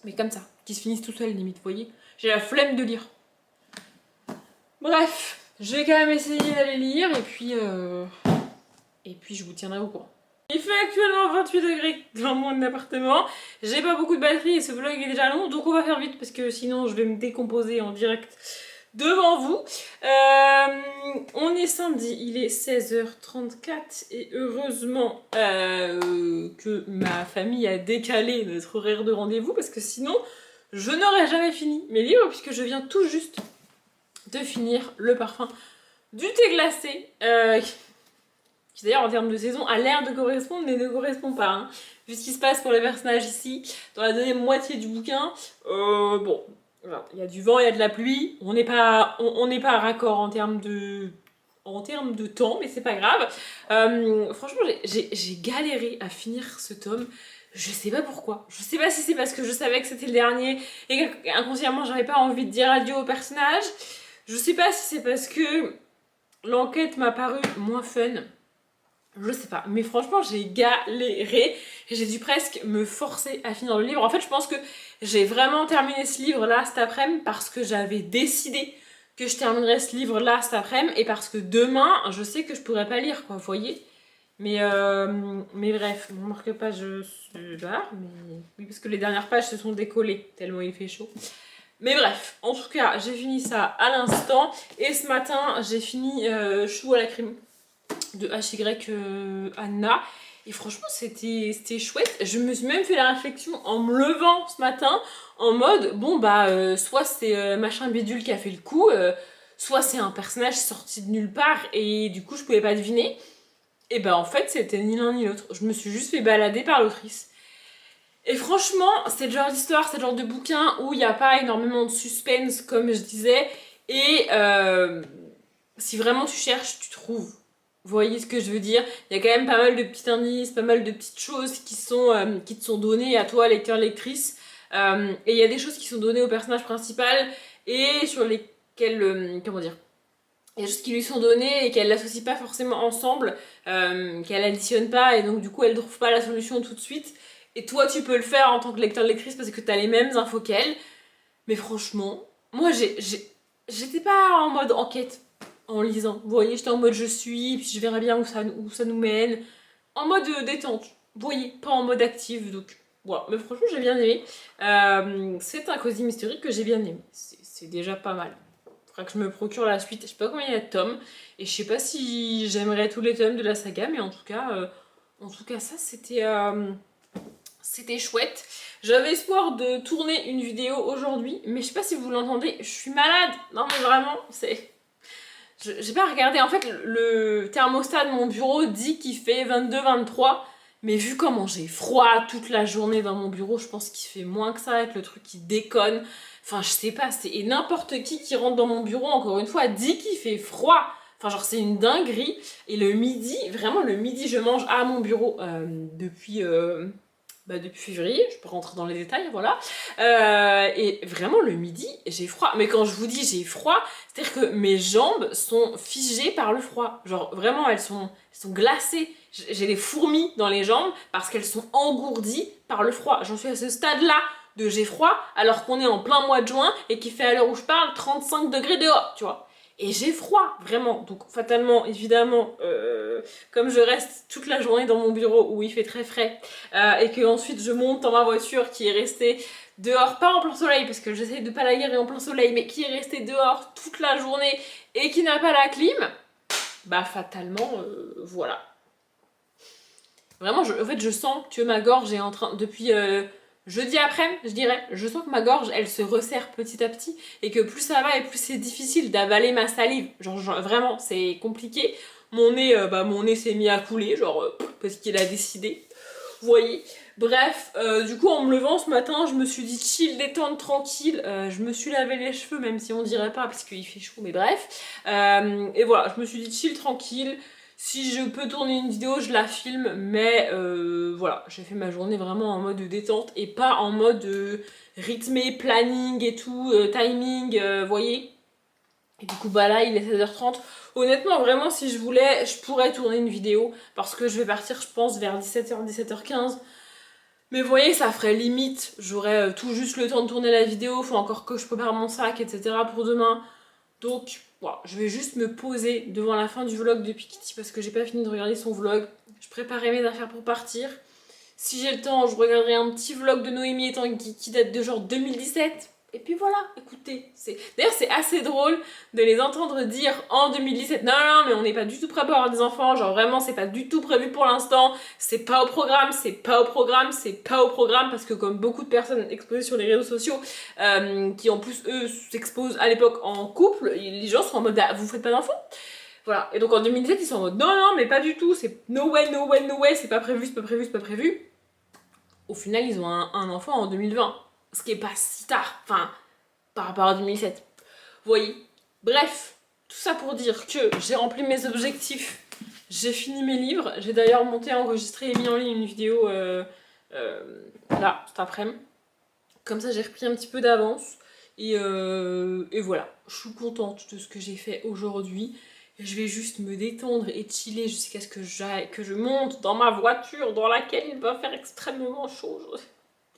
Mais comme ça, qui se finisse tout seul, limite, vous voyez. J'ai la flemme de lire. Bref. Je vais quand même essayer d'aller lire et puis je vous tiendrai au courant. Il fait actuellement 28 degrés dans mon appartement. J'ai pas beaucoup de batterie et ce vlog est déjà long, donc on va faire vite parce que sinon je vais me décomposer en direct devant vous. On est samedi, il est 16h34 et heureusement que ma famille a décalé notre horaire de rendez-vous parce que sinon je n'aurais jamais fini mes livres puisque je viens tout juste de finir le parfum du thé glacé, qui d'ailleurs en termes de saison a l'air de correspondre mais ne correspond pas. Hein. Vu ce qui se passe pour les personnages ici, dans la deuxième moitié du bouquin, bon, il y a du vent, il y a de la pluie, on n'est pas raccord en termes de temps, mais c'est pas grave. Franchement, j'ai galéré à finir ce tome. Je sais pas pourquoi. Je sais pas si c'est parce que je savais que c'était le dernier et qu'inconsciemment j'avais pas envie de dire adieu au personnage. Je sais pas si c'est parce que l'enquête m'a paru moins fun. Je sais pas, mais franchement j'ai galéré. J'ai dû presque me forcer à finir le livre. En fait je pense que j'ai vraiment terminé ce livre là cet après-midi parce que j'avais décidé que je terminerais ce livre là cet après-midi et parce que demain je sais que je pourrais pas lire quoi, vous voyez. Mais bref, mon marque-page se barre, mais oui parce que les dernières pages se sont décollées tellement il fait chaud. Mais bref, en tout cas j'ai fini ça à l'instant et ce matin j'ai fini Chou à la crème de HY Anna. Et franchement, c'était chouette. Je me suis même fait la réflexion en me levant ce matin, en mode, bon bah, soit c'est machin bidule qui a fait le coup, soit c'est un personnage sorti de nulle part et du coup je pouvais pas deviner. Et bah en fait, c'était ni l'un ni l'autre. Je me suis juste fait balader par l'autrice. Et franchement, c'est le genre d'histoire, c'est le genre de bouquin où il n'y a pas énormément de suspense, comme je disais. Et si vraiment tu cherches, tu trouves. Vous voyez ce que je veux dire? Il y a quand même pas mal de petits indices, pas mal de petites choses qui te sont données à toi, lecteur, lectrice. Et il y a des choses qui sont données au personnage principal et sur lesquelles, comment dire, il y a des choses qui lui sont données et qu'elle n'associe pas forcément ensemble, qu'elle additionne pas et donc du coup elle ne trouve pas la solution tout de suite. Et toi tu peux le faire en tant que lecteur, lectrice parce que tu as les mêmes infos qu'elle. Mais franchement, moi j'étais pas en mode enquête en lisant. Vous voyez, j'étais en mode je suis, puis je verrai bien où ça nous mène. En mode détente. Vous voyez, pas en mode active. Donc voilà, mais franchement j'ai bien aimé. C'est un cosy mystérique que j'ai bien aimé. C'est déjà pas mal. Faudra que je me procure la suite. Je sais pas combien il y a de tomes. Et je sais pas si j'aimerais tous les tomes de la saga, mais en tout cas ça c'était chouette. J'avais espoir de tourner une vidéo aujourd'hui, mais je sais pas si vous l'entendez, je suis malade. Non mais vraiment, c'est... J'ai pas regardé, en fait le thermostat de mon bureau dit qu'il fait 22-23, mais vu comment j'ai froid toute la journée dans mon bureau, je pense qu'il fait moins que ça avec le truc qui déconne. Enfin je sais pas, et n'importe qui rentre dans mon bureau, encore une fois, dit qu'il fait froid. Enfin genre c'est une dinguerie. Et le midi, vraiment le midi je mange à mon bureau depuis février, je peux rentrer dans les détails, voilà. Et vraiment, le midi, j'ai froid. Mais quand je vous dis j'ai froid, c'est-à-dire que mes jambes sont figées par le froid. Genre, vraiment, elles sont glacées. J'ai des fourmis dans les jambes parce qu'elles sont engourdies par le froid. J'en suis à ce stade-là de j'ai froid, alors qu'on est en plein mois de juin et qu'il fait à l'heure où je parle 35 degrés dehors, tu vois. Et j'ai froid, vraiment. Donc fatalement, évidemment, comme je reste toute la journée dans mon bureau où il fait très frais, et que ensuite je monte dans ma voiture qui est restée dehors, pas en plein soleil, parce que j'essaie de pas la garer en plein soleil, mais qui est restée dehors toute la journée et qui n'a pas la clim, bah fatalement, voilà. Vraiment, en fait, je sens que ma gorge est en train, depuis jeudi après, je dirais, je sens que ma gorge, elle se resserre petit à petit et que plus ça va et plus c'est difficile d'avaler ma salive. Genre vraiment, c'est compliqué. Mon nez s'est mis à couler, parce qu'il a décidé. Vous voyez. Bref, du coup, en me levant ce matin, je me suis dit chill, détente, tranquille. Je me suis lavé les cheveux, même si on dirait pas, parce qu'il fait chaud, mais bref. Et voilà, je me suis dit chill, tranquille. Si je peux tourner une vidéo, je la filme, mais voilà, j'ai fait ma journée vraiment en mode détente et pas en mode rythmé, planning et tout, timing, voyez. Et du coup, bah là, il est 16h30. Honnêtement, vraiment, si je voulais, je pourrais tourner une vidéo parce que je vais partir, je pense, vers 17h, 17h15. Mais vous voyez, ça ferait limite, j'aurais tout juste le temps de tourner la vidéo, faut encore que je prépare mon sac, etc. pour demain. Donc, voilà, je vais juste me poser devant la fin du vlog de Pikiti parce que j'ai pas fini de regarder son vlog. Je préparais mes affaires pour partir. Si j'ai le temps, je regarderai un petit vlog de Noémie et Tanguy qui date de genre 2017. Et puis voilà, écoutez, d'ailleurs c'est assez drôle de les entendre dire en 2017 non, non, mais on n'est pas du tout prêt pour avoir des enfants, genre vraiment c'est pas du tout prévu pour l'instant, c'est pas au programme, c'est pas au programme, c'est pas au programme, parce que comme beaucoup de personnes exposées sur les réseaux sociaux, qui en plus eux s'exposent à l'époque en couple, les gens sont en mode ah, vous faites pas d'enfants? Voilà, et donc en 2017 ils sont en mode non, non, mais pas du tout, c'est no way, no way, no way, c'est pas prévu, c'est pas prévu, c'est pas prévu. Au final ils ont un enfant en 2020. Ce qui est pas si tard, enfin, par rapport à 2007. Vous voyez. Bref, tout ça pour dire que j'ai rempli mes objectifs, j'ai fini mes livres, j'ai d'ailleurs monté, enregistré et mis en ligne une vidéo là, cet après-midi. Comme ça, j'ai repris un petit peu d'avance. Et voilà, je suis contente de ce que j'ai fait aujourd'hui. Je vais juste me détendre et chiller jusqu'à ce que je monte dans ma voiture dans laquelle il va faire extrêmement chaud.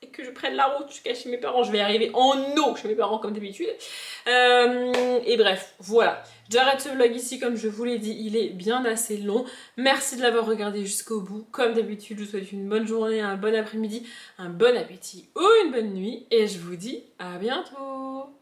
Et que je prenne la route jusqu'à chez mes parents. Je vais arriver en eau chez mes parents comme d'habitude. Et bref, voilà. J'arrête ce vlog ici, comme je vous l'ai dit, il est bien assez long. Merci de l'avoir regardé jusqu'au bout. Comme d'habitude, je vous souhaite une bonne journée, un bon après-midi, un bon appétit ou une bonne nuit. Et je vous dis à bientôt.